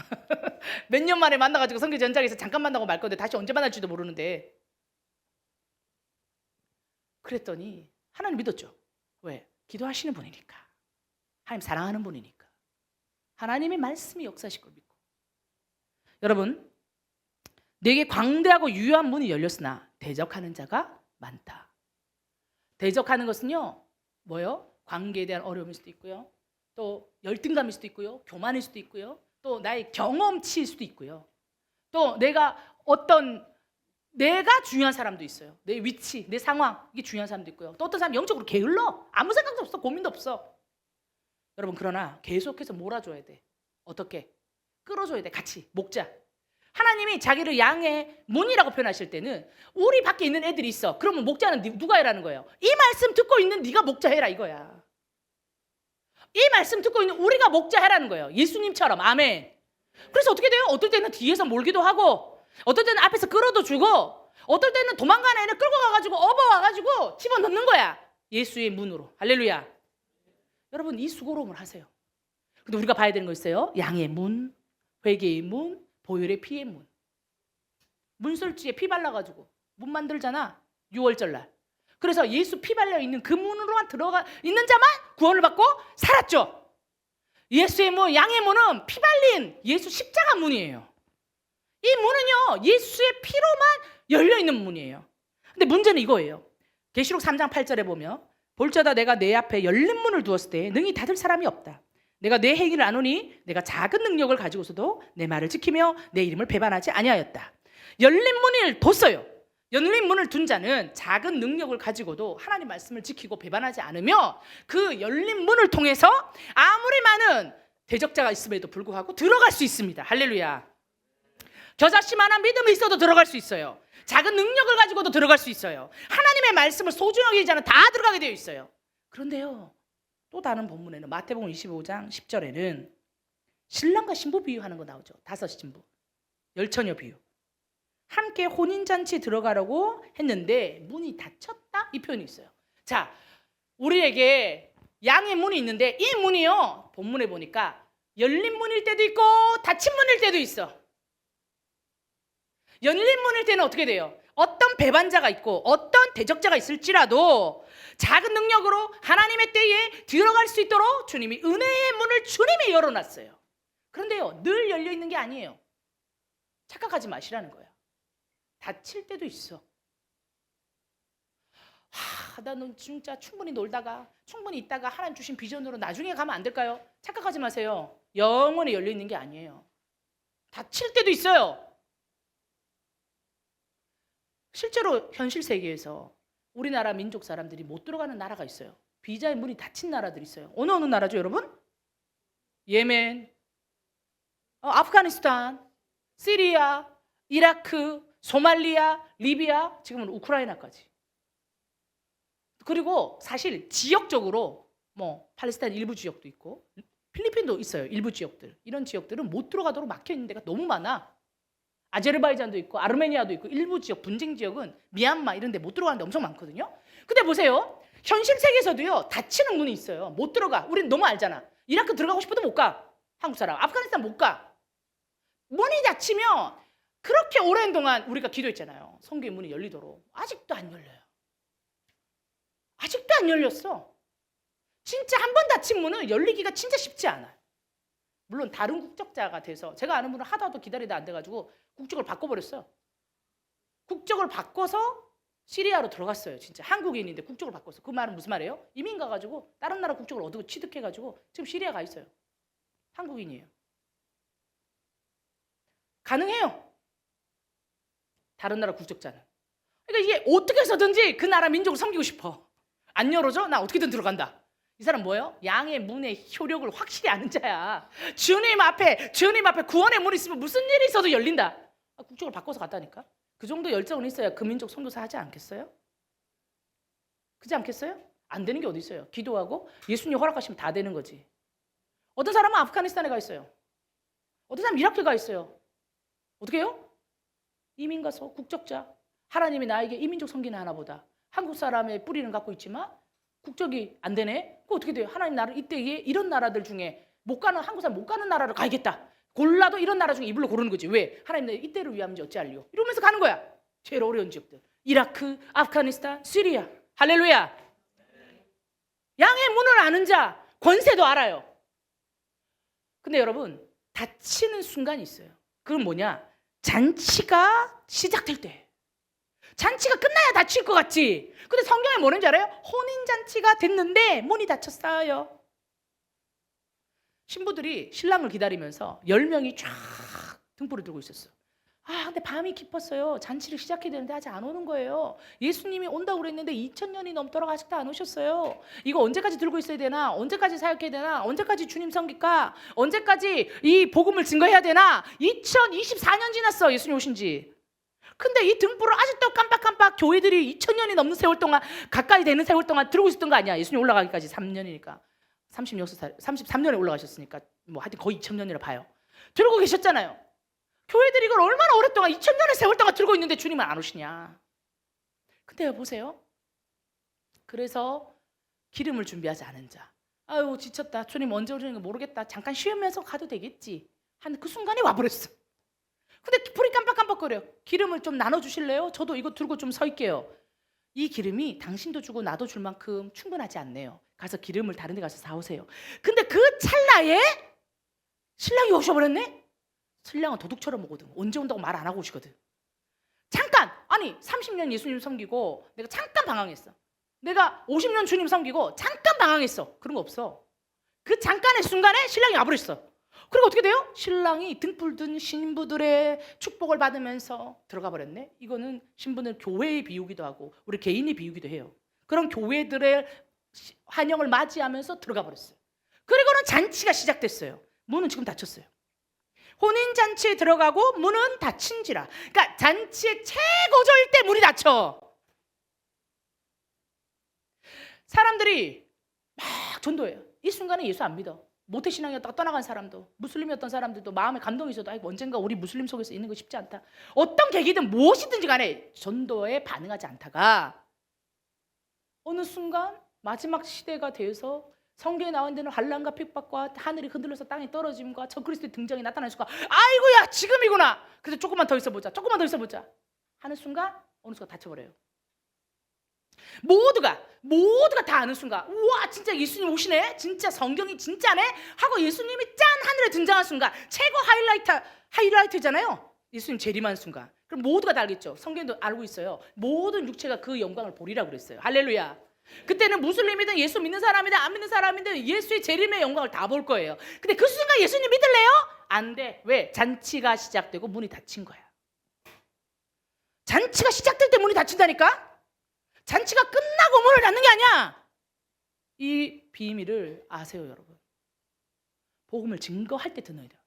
A: 몇 년 만에 만나가지고 선교지 현장에서 잠깐 만나고 말 건데 다시 언제 만날지도 모르는데. 그랬더니 하나님 믿었죠. 왜? 기도하시는 분이니까. 하나님 사랑하는 분이니까. 하나님의 말씀이 역사하실 걸 믿고. 여러분, 내게 광대하고 유효한 문이 열렸으나 대적하는 자가 많다. 대적하는 것은요, 뭐요? 관계에 대한 어려움일 수도 있고요. 또 열등감일 수도 있고요. 교만일 수도 있고요. 또 나의 경험치일 수도 있고요. 또 내가 중요한 사람도 있어요. 내 위치, 내 상황, 이게 중요한 사람도 있고요. 또 어떤 사람 영적으로 게을러. 아무 생각도 없어. 고민도 없어. 여러분, 그러나 계속해서 몰아줘야 돼. 어떻게? 끌어줘야 돼. 같이 목자. 하나님이 자기를 양의 문이라고 표현하실 때는 우리 밖에 있는 애들이 있어. 그러면 목자는 누가 해라는 거예요? 이 말씀 듣고 있는 네가 목자 해라 이거야. 이 말씀 듣고 있는 우리가 목자 해라는 거예요. 예수님처럼. 아멘. 그래서 어떻게 돼요? 어떨 때는 뒤에서 몰기도 하고, 어떨 때는 앞에서 끌어도 주고, 어떨 때는 도망가는 애를 끌고 가가지고 업어와가지고 집어넣는 거야. 예수의 문으로. 할렐루야. 여러분, 이 수고로움을 하세요. 근데 우리가 봐야 되는 거 있어요. 양의 문, 회개의 문, 보혈의 피의 문. 문설주에 피 발라가지고 문 만들잖아. 6월절날. 그래서 예수 피 발려 있는 그 문으로만 들어가 있는 자만 구원을 받고 살았죠. 예수의 문, 양의 문은 피 발린 예수 십자가 문이에요. 이 문은요, 예수의 피로만 열려 있는 문이에요. 근데 문제는 이거예요. 계시록 3장 8절에 보면 볼자다 내가 내 앞에 열린 문을 두었을 때 능히 닫을 사람이 없다. 내가 내 행위를 아노니 내가 작은 능력을 가지고서도 내 말을 지키며 내 이름을 배반하지 아니하였다. 열린 문을 뒀어요. 열린 문을 둔 자는 작은 능력을 가지고도 하나님 말씀을 지키고 배반하지 않으며 그 열린 문을 통해서 아무리 많은 대적자가 있음에도 불구하고 들어갈 수 있습니다. 할렐루야. 겨자씨만한 믿음이 있어도 들어갈 수 있어요. 작은 능력을 가지고도 들어갈 수 있어요. 하나님의 말씀을 소중하게 여기지 않으면 다 들어가게 되어 있어요. 그런데요, 또 다른 본문에는 마태복음 25장 10절에는 신랑과 신부 비유하는 거 나오죠. 5신부, 10처녀 비유. 함께 혼인잔치 들어가려고 했는데 문이 닫혔다? 이 표현이 있어요. 자, 우리에게 양의 문이 있는데 이 문이요, 본문에 보니까 열린 문일 때도 있고 닫힌 문일 때도 있어. 열린 문일 때는 어떻게 돼요? 어떤 배반자가 있고 어떤 대적자가 있을지라도 작은 능력으로 하나님의 때에 들어갈 수 있도록 주님이 은혜의 문을 주님이 열어놨어요. 그런데요, 늘 열려 있는 게 아니에요. 착각하지 마시라는 거예요. 닫힐 때도 있어. 나는 진짜 충분히 놀다가 충분히 있다가 하나님 주신 비전으로 나중에 가면 안 될까요? 착각하지 마세요. 영원히 열려 있는 게 아니에요. 닫힐 때도 있어요. 실제로 현실 세계에서 우리나라 민족 사람들이 못 들어가는 나라가 있어요. 비자의 문이 닫힌 나라들이 있어요. 어느 나라죠, 여러분? 예멘, 아프가니스탄, 시리아, 이라크, 소말리아, 리비아, 지금은 우크라이나까지. 그리고 사실 지역적으로 뭐 팔레스타인 일부 지역도 있고 필리핀도 있어요. 일부 지역들. 이런 지역들은 못 들어가도록 막혀 있는 데가 너무 많아. 아제르바이잔도 있고 아르메니아도 있고 일부 지역, 분쟁 지역은 미얀마 이런 데 못 들어가는 데 엄청 많거든요. 근데 보세요. 현실 세계에서도요. 닫히는 문이 있어요. 못 들어가. 우린 너무 알잖아. 이라크 들어가고 싶어도 못 가. 한국 사람. 아프가니스탄 못 가. 문이 닫히면 그렇게 오랜 동안 우리가 기도했잖아요. 성교의 문이 열리도록. 아직도 안 열려요. 아직도 안 열렸어. 진짜 한 번 닫힌 문은 열리기가 진짜 쉽지 않아요. 물론 다른 국적자가 돼서 제가 아는 분은 하도 기다리다 안 돼가지고 국적을 바꿔버렸어요. 국적을 바꿔서 시리아로 들어갔어요. 진짜 한국인인데 국적을 바꿨어. 그 말은 무슨 말이에요? 이민 가가지고 다른 나라 국적을 얻고 취득해가지고 지금 시리아 가 있어요. 한국인이에요. 가능해요. 다른 나라 국적자는. 그러니까 이게 어떻게 해서든지 그 나라 민족을 섬기고 싶어. 안 열어줘? 나 어떻게든 들어간다. 이 사람 뭐예요? 양의 문의 효력을 확실히 아는 자야. 주님 앞에 구원의 문이 있으면 무슨 일이 있어도 열린다. 국적을 바꿔서 갔다니까. 그 정도 열정은 있어야 그 민족 선교사 하지 않겠어요? 그렇지 않겠어요? 안 되는 게 어디 있어요? 기도하고 예수님 허락하시면 다 되는 거지. 어떤 사람은 아프가니스탄에 가 있어요. 어떤 사람은 이라크에 가 있어요. 어떻게 해요? 이민 가서 국적자. 하나님이 나에게 이민족 섬기는 하나 보다. 한국 사람의 뿌리는 갖고 있지만 국적이 안 되네? 그거 어떻게 돼요? 하나님 나를 이때에 이런 나라들 중에 못 가는, 한국 사람 못 가는 나라를 가야겠다. 골라도 이런 나라 중에 이불로 고르는 거지. 왜? 하나님 내 이때를 위함인지 어찌할리요? 이러면서 가는 거야. 제일 어려운 지역들. 이라크, 아프가니스탄, 시리아. 할렐루야. 양의 문을 아는 자, 권세도 알아요. 근데 여러분, 다치는 순간이 있어요. 그건 뭐냐? 잔치가 시작될 때. 잔치가 끝나야 다칠 것 같지. 근데 성경에 뭐라는지 알아요? 혼인잔치가 됐는데 문이 닫혔어요. 신부들이 신랑을 기다리면서 10명이 쫙 등불을 들고 있었어. 근데 밤이 깊었어요. 잔치를 시작해야 되는데 아직 안 오는 거예요. 예수님이 온다고 그랬는데 2000년이 넘도록 아직도 안 오셨어요. 이거 언제까지 들고 있어야 되나? 언제까지 사역해야 되나? 언제까지 주님 섬길까? 언제까지 이 복음을 증거해야 되나? 2024년 지났어. 예수님 오신 지. 근데 이 등불을 아직도 깜빡깜빡 교회들이 2000년이 넘는 세월 동안, 가까이 되는 세월 동안 들고 있었던 거 아니야. 예수님 올라가기까지 3년이니까 33년에 올라가셨으니까 뭐 하여튼 거의 2000년이라 봐요. 들고 계셨잖아요. 교회들이 이걸 얼마나 오랫동안 2000년의 세월 동안 들고 있는데 주님은 안 오시냐. 근데 보세요. 그래서 기름을 준비하지 않은 자. 아유 지쳤다. 주님 언제 오시는 거 모르겠다. 잠깐 쉬면서 가도 되겠지. 한 그 순간에 와버렸어. 근데 불이 깜빡깜빡거려. 기름을 좀 나눠주실래요? 저도 이거 들고 좀 서 있게요. 이 기름이 당신도 주고 나도 줄 만큼 충분하지 않네요. 가서 기름을 다른 데 가서 사오세요. 근데 그 찰나에 신랑이 오셔버렸네? 신랑은 도둑처럼 오거든. 언제 온다고 말 안 하고 오시거든. 잠깐! 아니 30년 예수님 섬기고 내가 잠깐 방황했어. 내가 50년 주님 섬기고 잠깐 방황했어. 그런 거 없어. 그 잠깐의 순간에 신랑이 와버렸어. 그리고 어떻게 돼요? 신랑이 등불 든 신부들의 축복을 받으면서 들어가 버렸네. 이거는 신부는 교회의 비유기도 하고 우리 개인의 비유기도 해요. 그런 교회들의 환영을 맞이하면서 들어가 버렸어요. 그리고는 잔치가 시작됐어요. 문은 지금 닫혔어요. 혼인잔치에 들어가고 문은 닫힌지라. 그러니까 잔치의 최고조일 때 문이 닫혀. 사람들이 막 전도해요. 이 순간에 예수 안 믿어. 모태신앙이었다가 떠나간 사람도, 무슬림이었던 사람들도 마음에 감동이 있어도 언젠가 우리 무슬림 속에서 있는 거 쉽지 않다. 어떤 계기든 무엇이든지 간에 전도에 반응하지 않다가 어느 순간 마지막 시대가 돼서 성경에 나온 데는 환난과 핍박과 하늘이 흔들려서 땅에 떨어짐과 적그리스도의 등장이 나타날 수가. 아이고야 지금이구나. 그래서 조금만 더 있어보자. 조금만 더 있어보자 하는 순간 어느 순간 닫혀버려요. 모두가 다 아는 순간, 우와 진짜 예수님 오시네, 진짜 성경이 진짜네 하고 예수님이 짠 하늘에 등장한 순간 최고 하이라이트잖아요. 예수님 재림한 순간. 그럼 모두가 다 알겠죠. 성경도 알고 있어요. 모든 육체가 그 영광을 보리라고 그랬어요. 할렐루야. 그때는 무슬림이든 예수 믿는 사람이든 안 믿는 사람이든 예수의 재림의 영광을 다 볼 거예요. 근데 그 순간 예수님 믿을래요? 안 돼. 왜? 잔치가 시작되고 문이 닫힌 거야. 잔치가 시작될 때 문이 닫힌다니까. 잔치가 끝나고 문을 닫는 게 아니야. 이 비밀을 아세요, 여러분? 복음을 증거할 때 듣는 거예요.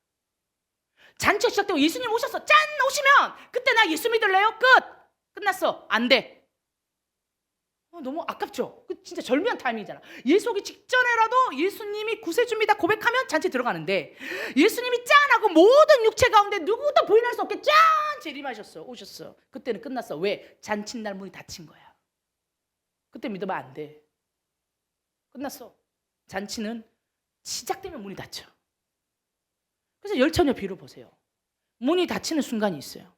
A: 잔치가 시작되고 예수님 오셨어. 짠! 오시면 그때 나 예수 믿을래요? 끝났어. 안 돼. 너무 아깝죠? 진짜 절묘한 타이밍이잖아. 예수 오기 직전에라도 예수님이 구세주입니다 고백하면 잔치 들어가는데, 예수님이 짠! 하고 모든 육체 가운데 누구도 부인할 수 없게 짠! 재림하셨어. 오셨어. 그때는 끝났어. 왜? 잔칫날 문이 닫힌 거야. 그때 믿으면 안 돼. 끝났어. 잔치는 시작되면 문이 닫혀. 그래서 열처녀 비유를 보세요. 문이 닫히는 순간이 있어요.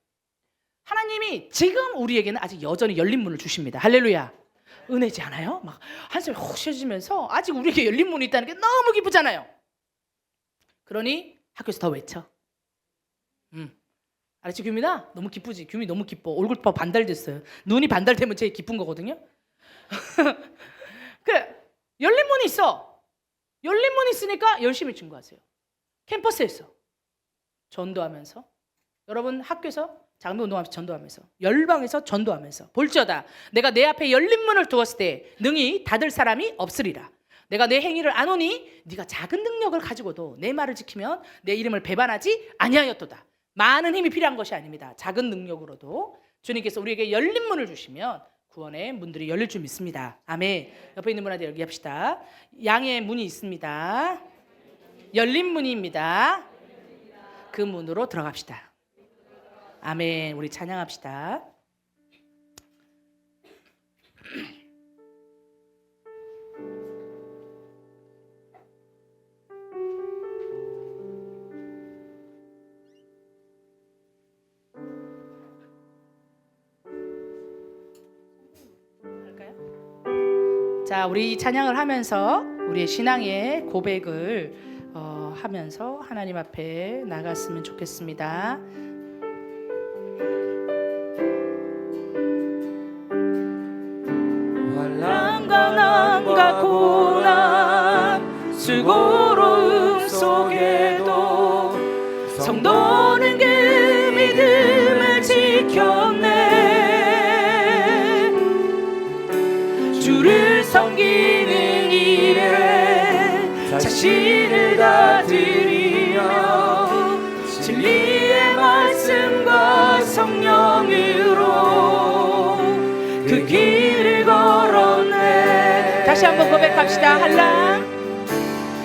A: 하나님이 지금 우리에게는 아직 여전히 열린 문을 주십니다. 할렐루야. 은혜지 않아요? 막 한숨이 훅 쉬어지면서 아직 우리에게 열린 문이 있다는 게 너무 기쁘잖아요. 그러니 학교에서 더 외쳐. 알았지 규민아? 너무 기쁘지? 규민 너무 기뻐. 얼굴 반달됐어요. 눈이 반달되면 제일 기쁜 거거든요. 열린 문이 있어. 열린 문이 있으니까 열심히 증거하세요. 캠퍼스에서 전도하면서, 여러분 학교에서 장로 운동하면서 전도하면서, 열방에서 전도하면서, 볼지어다 내가 내 앞에 열린 문을 두었을 때 능히 닫을 사람이 없으리라. 내가 내 행위를 아노니 네가 작은 능력을 가지고도 내 말을 지키면 내 이름을 배반하지 아니하였도다. 많은 힘이 필요한 것이 아닙니다. 작은 능력으로도 주님께서 우리에게 열린 문을 주시면 구원의 문들이 열릴 줄 믿습니다. 아멘. 옆에 있는 분한테 얘기합시다. 양의 문이 있습니다. 열린 문입니다. 그 문으로 들어갑시다. 아멘. 우리 찬양합시다. 자, 우리 찬양을 하면서 우리의 신앙의 고백을 하면서 하나님 앞에 나갔으면 좋겠습니다. 난과 고난 수고로움 속에도 성도는 그 믿음을 지켰네. 주를 섬기는 일에 자신을 다 드리며 진리의 말씀과 성령으로 그 길을 걸었네. 다시 한번 고백합시다.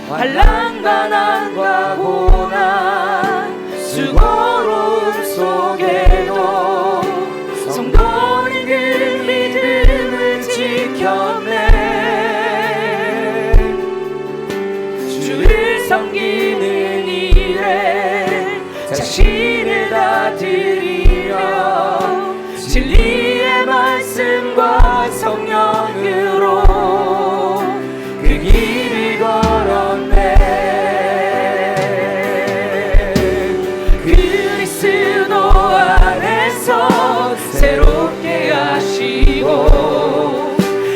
A: 한란과 난과 고난 수고로움 속에도 성도는 그 믿음을 지켰네. 주를 섬기는 일에 자신을 다 드리며 진리의 말씀과 성령으로 그 길을 걸었네. 그리스도 안에서 새롭게 하시고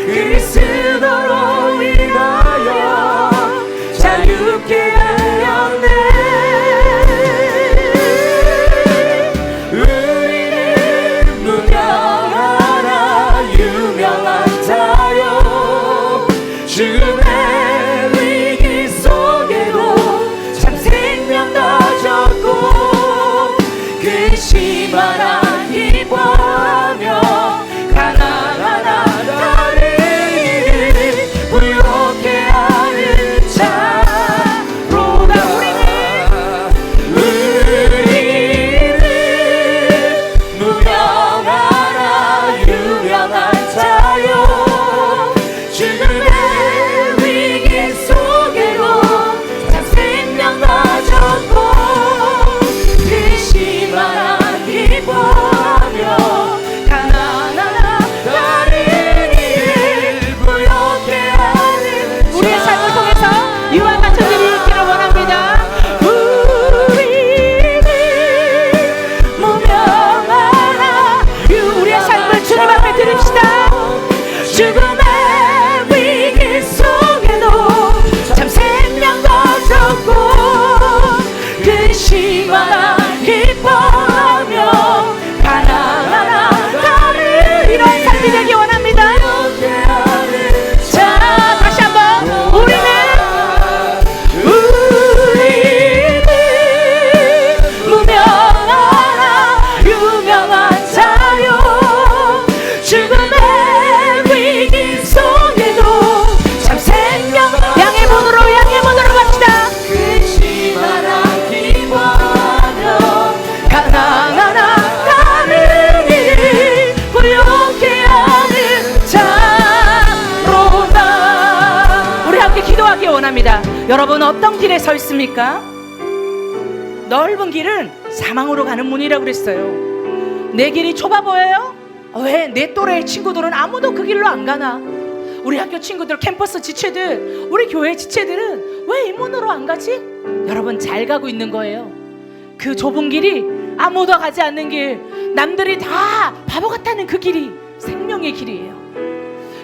A: 그리스도로 인하여 자유케 하였네. 우리는 무명하나 유명한 자요. 죽음의 위기 속에도 참 생명 가졌고 근심 하나 기뻐하며 가난한 나를 부욕해 하는 자로다. 우리는 무명하나 유명한 자요. 죽음의 위기 속에도 참 생명 가졌고 근심 하나 기뻐 원합니다. 여러분 어떤 길에 서 있습니까? 넓은 길은 사망으로 가는 문이라고 그랬어요. 내 길이 좁아 보여요? 왜? 내 또래 친구들은 아무도 그 길로 안 가나? 우리 학교 친구들, 캠퍼스 지체들, 우리 교회 지체들은 왜 이 문으로 안 가지? 여러분 잘 가고 있는 거예요. 그 좁은 길이 아무도 가지 않는 길, 남들이 다 바보 같다는 그 길이 생명의 길이에요.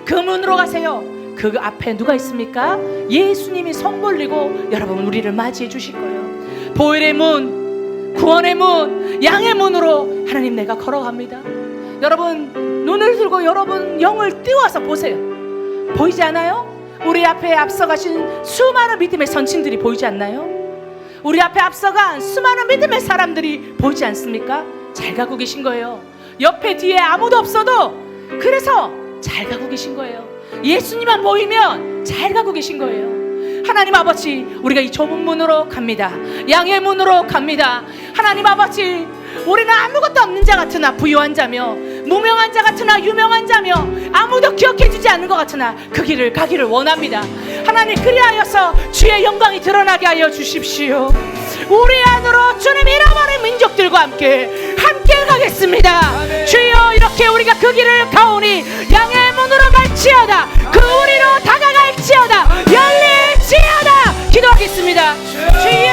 A: 그 문으로 가세요. 그 앞에 누가 있습니까? 예수님이 손 벌리고 여러분 우리를 맞이해 주실 거예요. 보혈의 문, 구원의 문, 양의 문으로 하나님 내가 걸어갑니다. 여러분 눈을 들고 여러분 영을 띄워서 보세요. 보이지 않아요? 우리 앞에 앞서가신 수많은 믿음의 선친들이 보이지 않나요? 우리 앞에 앞서간 수많은 믿음의 사람들이 보이지 않습니까? 잘 가고 계신 거예요. 옆에 뒤에 아무도 없어도 그래서 잘 가고 계신 거예요. 예수님만 보이면 잘 가고 계신 거예요. 하나님 아버지, 우리가 이 좁은 문으로 갑니다. 양의 문으로 갑니다. 하나님 아버지, 우리는 아무것도 없는 자 같으나 부유한 자며, 무명한 자 같으나 유명한 자며, 아무도 기억해주지 않는 것 같으나 그 길을 가기를 원합니다. 하나님, 그리하여서 주의 영광이 드러나게 하여 주십시오. 우리 안으로 주님 잃어버린 민족들과 함께 가겠습니다. 주여, 이렇게 우리가 그 길을 가오니 양의 문으로 갈지어다, 그 우리로 다가갈지어다, 열릴지어다. 기도하겠습니다. 주여,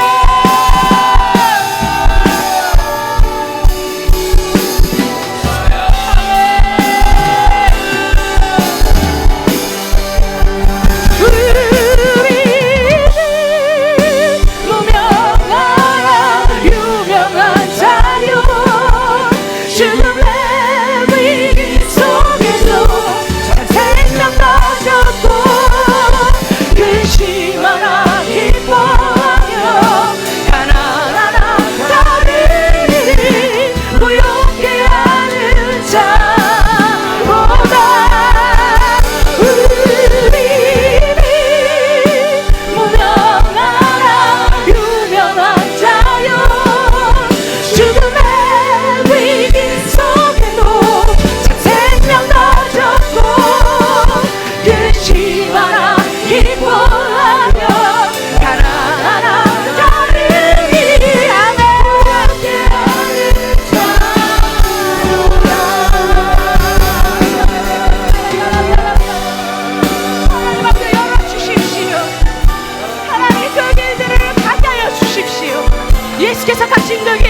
A: 예수께서 가신 그 길,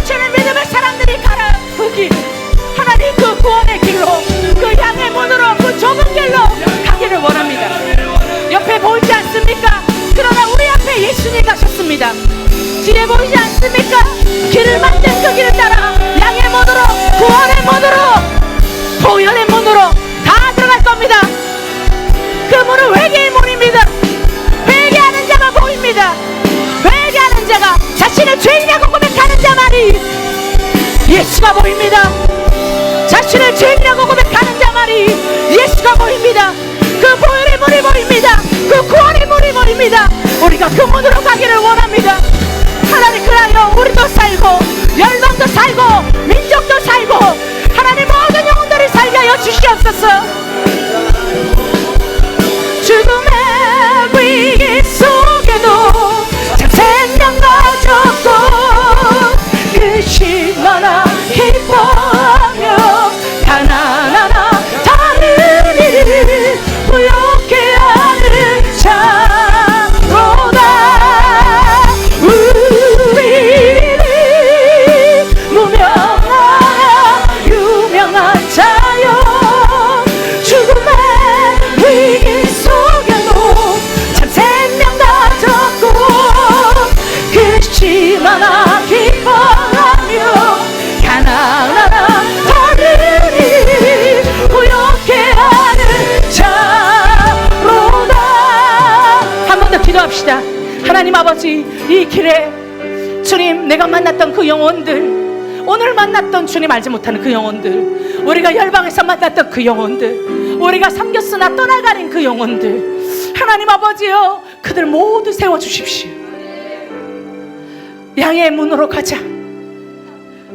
A: 주님 믿음의 사람들이 가라 그 길, 하나님 그 구원의 길로, 그 양의 문으로, 그 좁은 길로 가기를 원합니다. 옆에 보이지 않습니까? 그러나 우리 앞에 예수님 가셨습니다. 뒤에 보이지 않습니까? 길을 만든 그 길을 따라 양의 문으로, 구원의 문으로, 보혈의 문으로 다 들어갈 겁니다. 그 문은 회개의 문입니다. 회개하는 자가 보입니다. 회개하는 자가, 자신의 죄인이라고 고백하는 자만이 예수가 보입니다. 자신의 죄인이라고 고백하는 자만이 예수가 보입니다. 그 보혈의 문이 보입니다. 그 구원의 문이 보입니다. 우리가 그 문으로 가기를 원합니다. 하나님, 그라여 우리도 살고 열방도 살고 민족도 살고 하나님 모든 영혼들이 살게 하여 주시옵소서. 죽음의 위기 속에도 참 생명 가졌고 그 시마나 기뻐하며 가난하나 다른 일 부욕해 하는 자로다. 우리는 무명하나 유명한 자요, 죽음의 위기 속에도 참 생명 가졌고 그 시마나 기뻐하며 가난하나 다른 일 부욕해 하는 자로다. 한 번 더 기도합시다. 하나님 아버지, 이 길에 주님, 내가 만났던 그 영혼들, 오늘 만났던 주님 알지 못하는 그 영혼들, 우리가 열방에서 만났던 그 영혼들, 우리가 섬겼으나 떠나가는 그 영혼들, 하나님 아버지요, 그들 모두 세워주십시오. 양의 문으로 가자,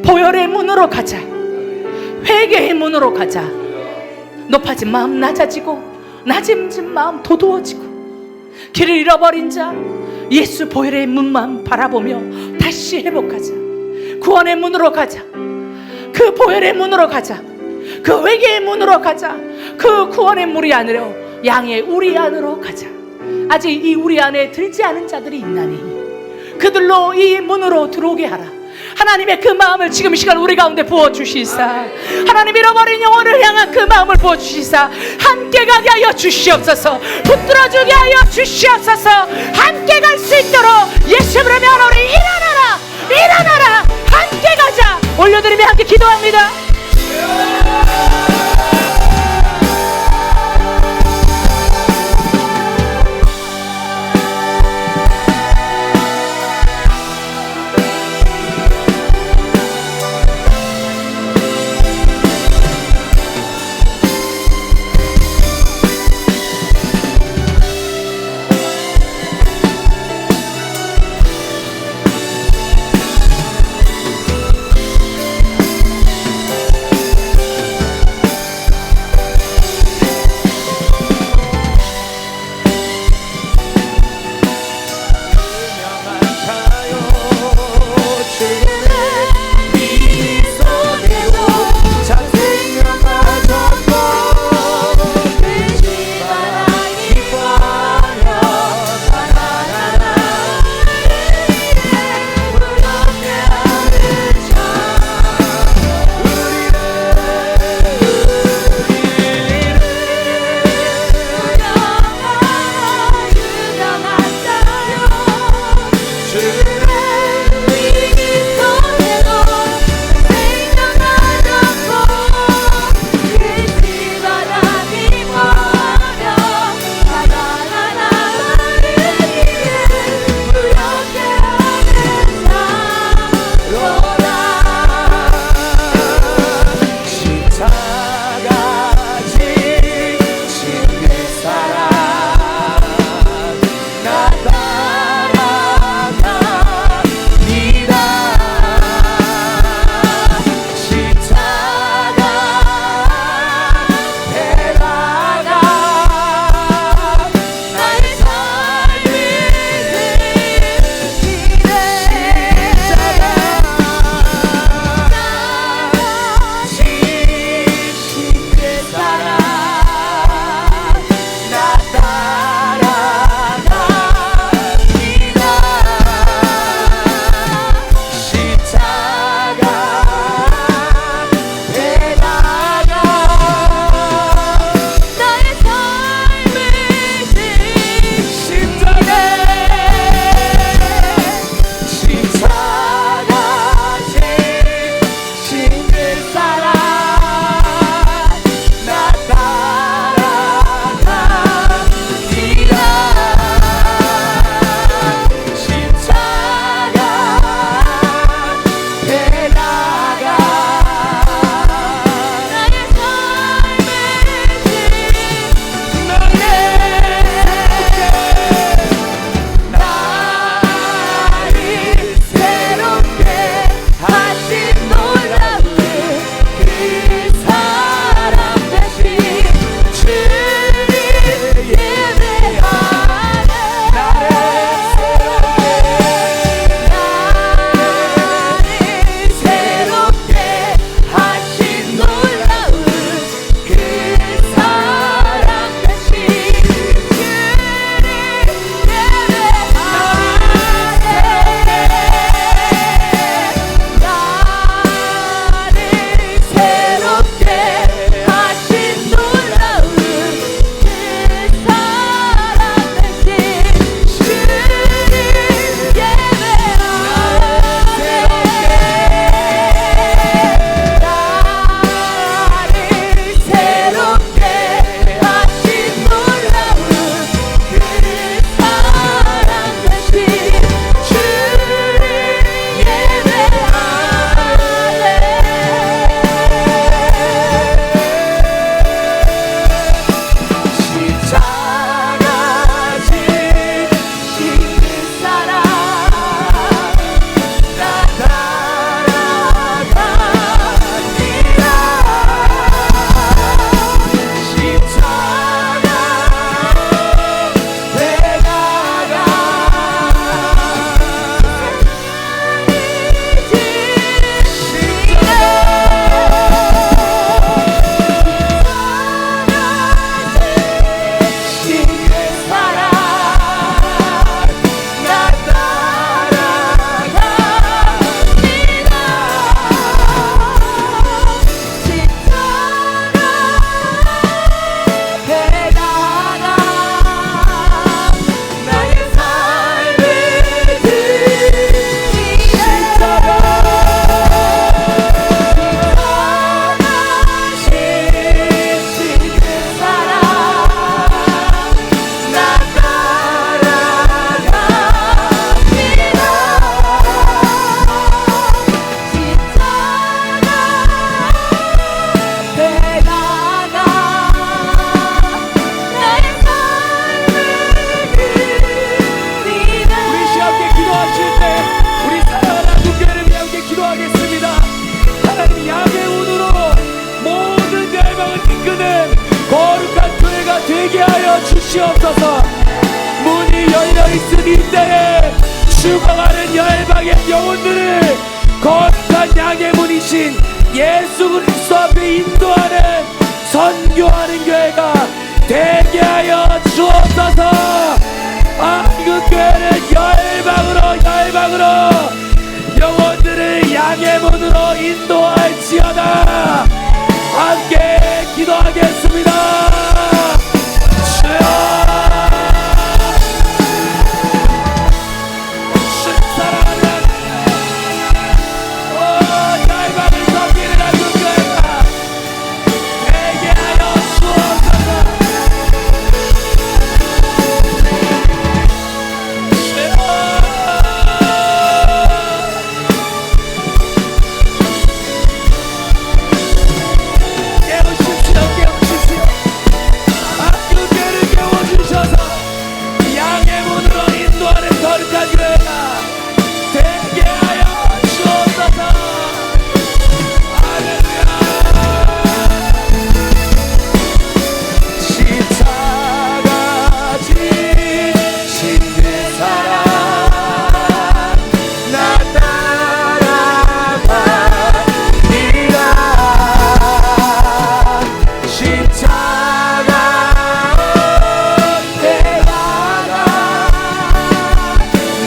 A: 보혈의 문으로 가자, 회개의 문으로 가자. 높아진 마음 낮아지고 낮아진 마음 도도해지고 길을 잃어버린 자, 예수 보혈의 문만 바라보며 다시 회복하자. 구원의 문으로 가자. 그 보혈의 문으로 가자. 그 회개의 문으로 가자. 그 구원의 무리 안으로, 양의 우리 안으로 가자. 아직 이 우리 안에 들지 않은 자들이 있나니 그들로 이 문으로 들어오게 하라. 하나님의 그 마음을 지금 이 시간 우리 가운데 부어주시사, 하나님 잃어버린 영혼을 향한 그 마음을 부어주시사, 함께 가게 하여 주시옵소서. 붙들어주게 하여 주시옵소서. 함께 갈 수 있도록 예수 이름으로 명하노니 일어나라, 일어나라. 함께 가자. 올려드리며 함께 기도합니다.
B: 말씀 이때에 죽어가는 열방의 영혼들을 거룩한 양의 문이신 예수 그리스도 앞에 인도하는 선교하는 교회가 되게 하여 주옵소서. 그 교회는 열방으로 영혼들을 양의 문으로 인도할지어다. 함께 기도하겠습니다. 주여, 주님 사랑하는 열방을 섬기는 한국 교회가 되게 하여 주옵소서. 깨우십시오. 학교교회를 깨워주셔서 양의 문으로 인도하는 거룩한 교회가 되게 하여 주옵소서. 할렐루야. 십자가 지신 그 사랑 나 따라가리라. 십자가 대가가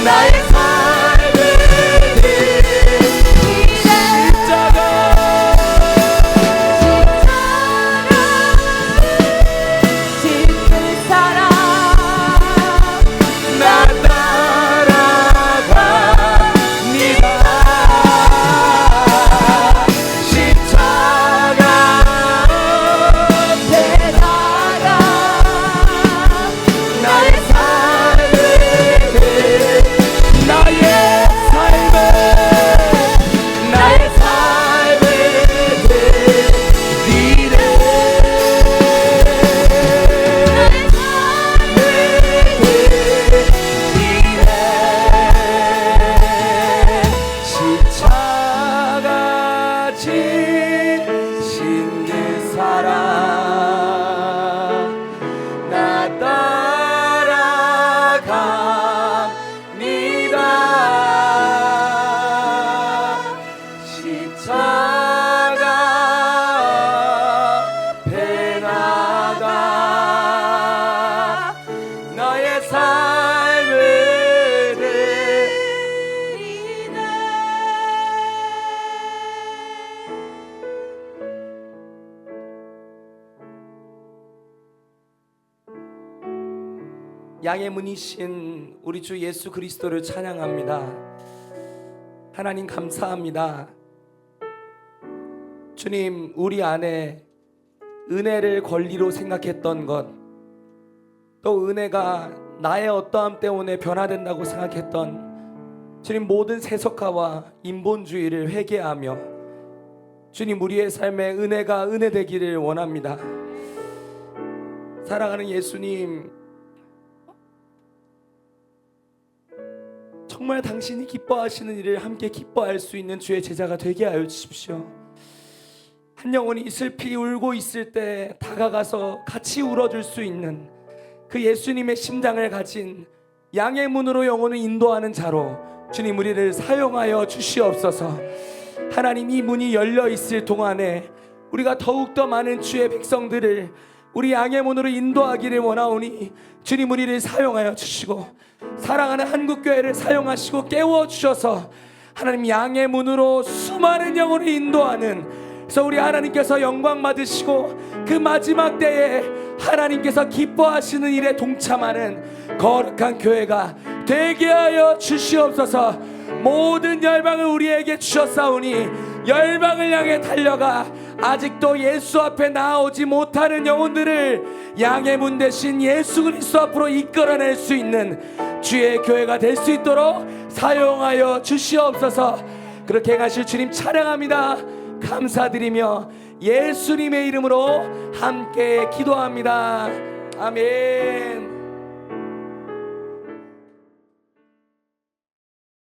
B: 나의 삶을 십자가 나 따라갑니다. 십자가 대가가 나의 삶을 드리네. 십자가 지신 그 사랑 나 따라갑니다. 십자가 배나가 너의 삶을 드리네. 양의 문이신 우리 주 예수 그리스도를 찬양합니다. 하나님 감사합니다. 주님, 우리 안에 은혜를 권리로 생각했던 것, 또 은혜가 나의 어떠함 때문에 변화된다고 생각했던 주님 모든 세속화와 인본주의를 회개하며 주님 우리의 삶에 은혜가 은혜되기를 원합니다. 사랑하는 예수님, 정말 당신이 기뻐하시는 일을 함께 기뻐할 수 있는 주의 제자가 되게 하여 주십시오. 한 영혼이 슬피 울고 있을 때 다가가서 같이 울어줄 수 있는 그 예수님의 심장을 가진 양의 문으로 영혼을 인도하는 자로 주님 우리를 사용하여 주시옵소서. 하나님, 이 문이 열려 있을 동안에 우리가 더욱더 많은 주의 백성들을 우리 양의 문으로 인도하기를 원하오니 주님 우리를 사용하여 주시고 사랑하는 한국교회를 사용하시고 깨워주셔서 하나님 양의 문으로 수많은 영혼을 인도하는, 그래서 우리 하나님께서 영광 받으시고 그 마지막 때에 하나님께서 기뻐하시는 일에 동참하는 거룩한 교회가 되게 하여 주시옵소서. 모든 열방을 우리에게 주셨사오니 열방을 향해 달려가 아직도 예수 앞에 나오지 못하는 영혼들을 양의 문 대신 예수 그리스도 앞으로 이끌어낼 수 있는 주의 교회가 될 수 있도록 사용하여 주시옵소서. 그렇게 행하실 주님 찬양합니다. 감사드리며 예수님의 이름으로 함께 기도합니다. 아멘.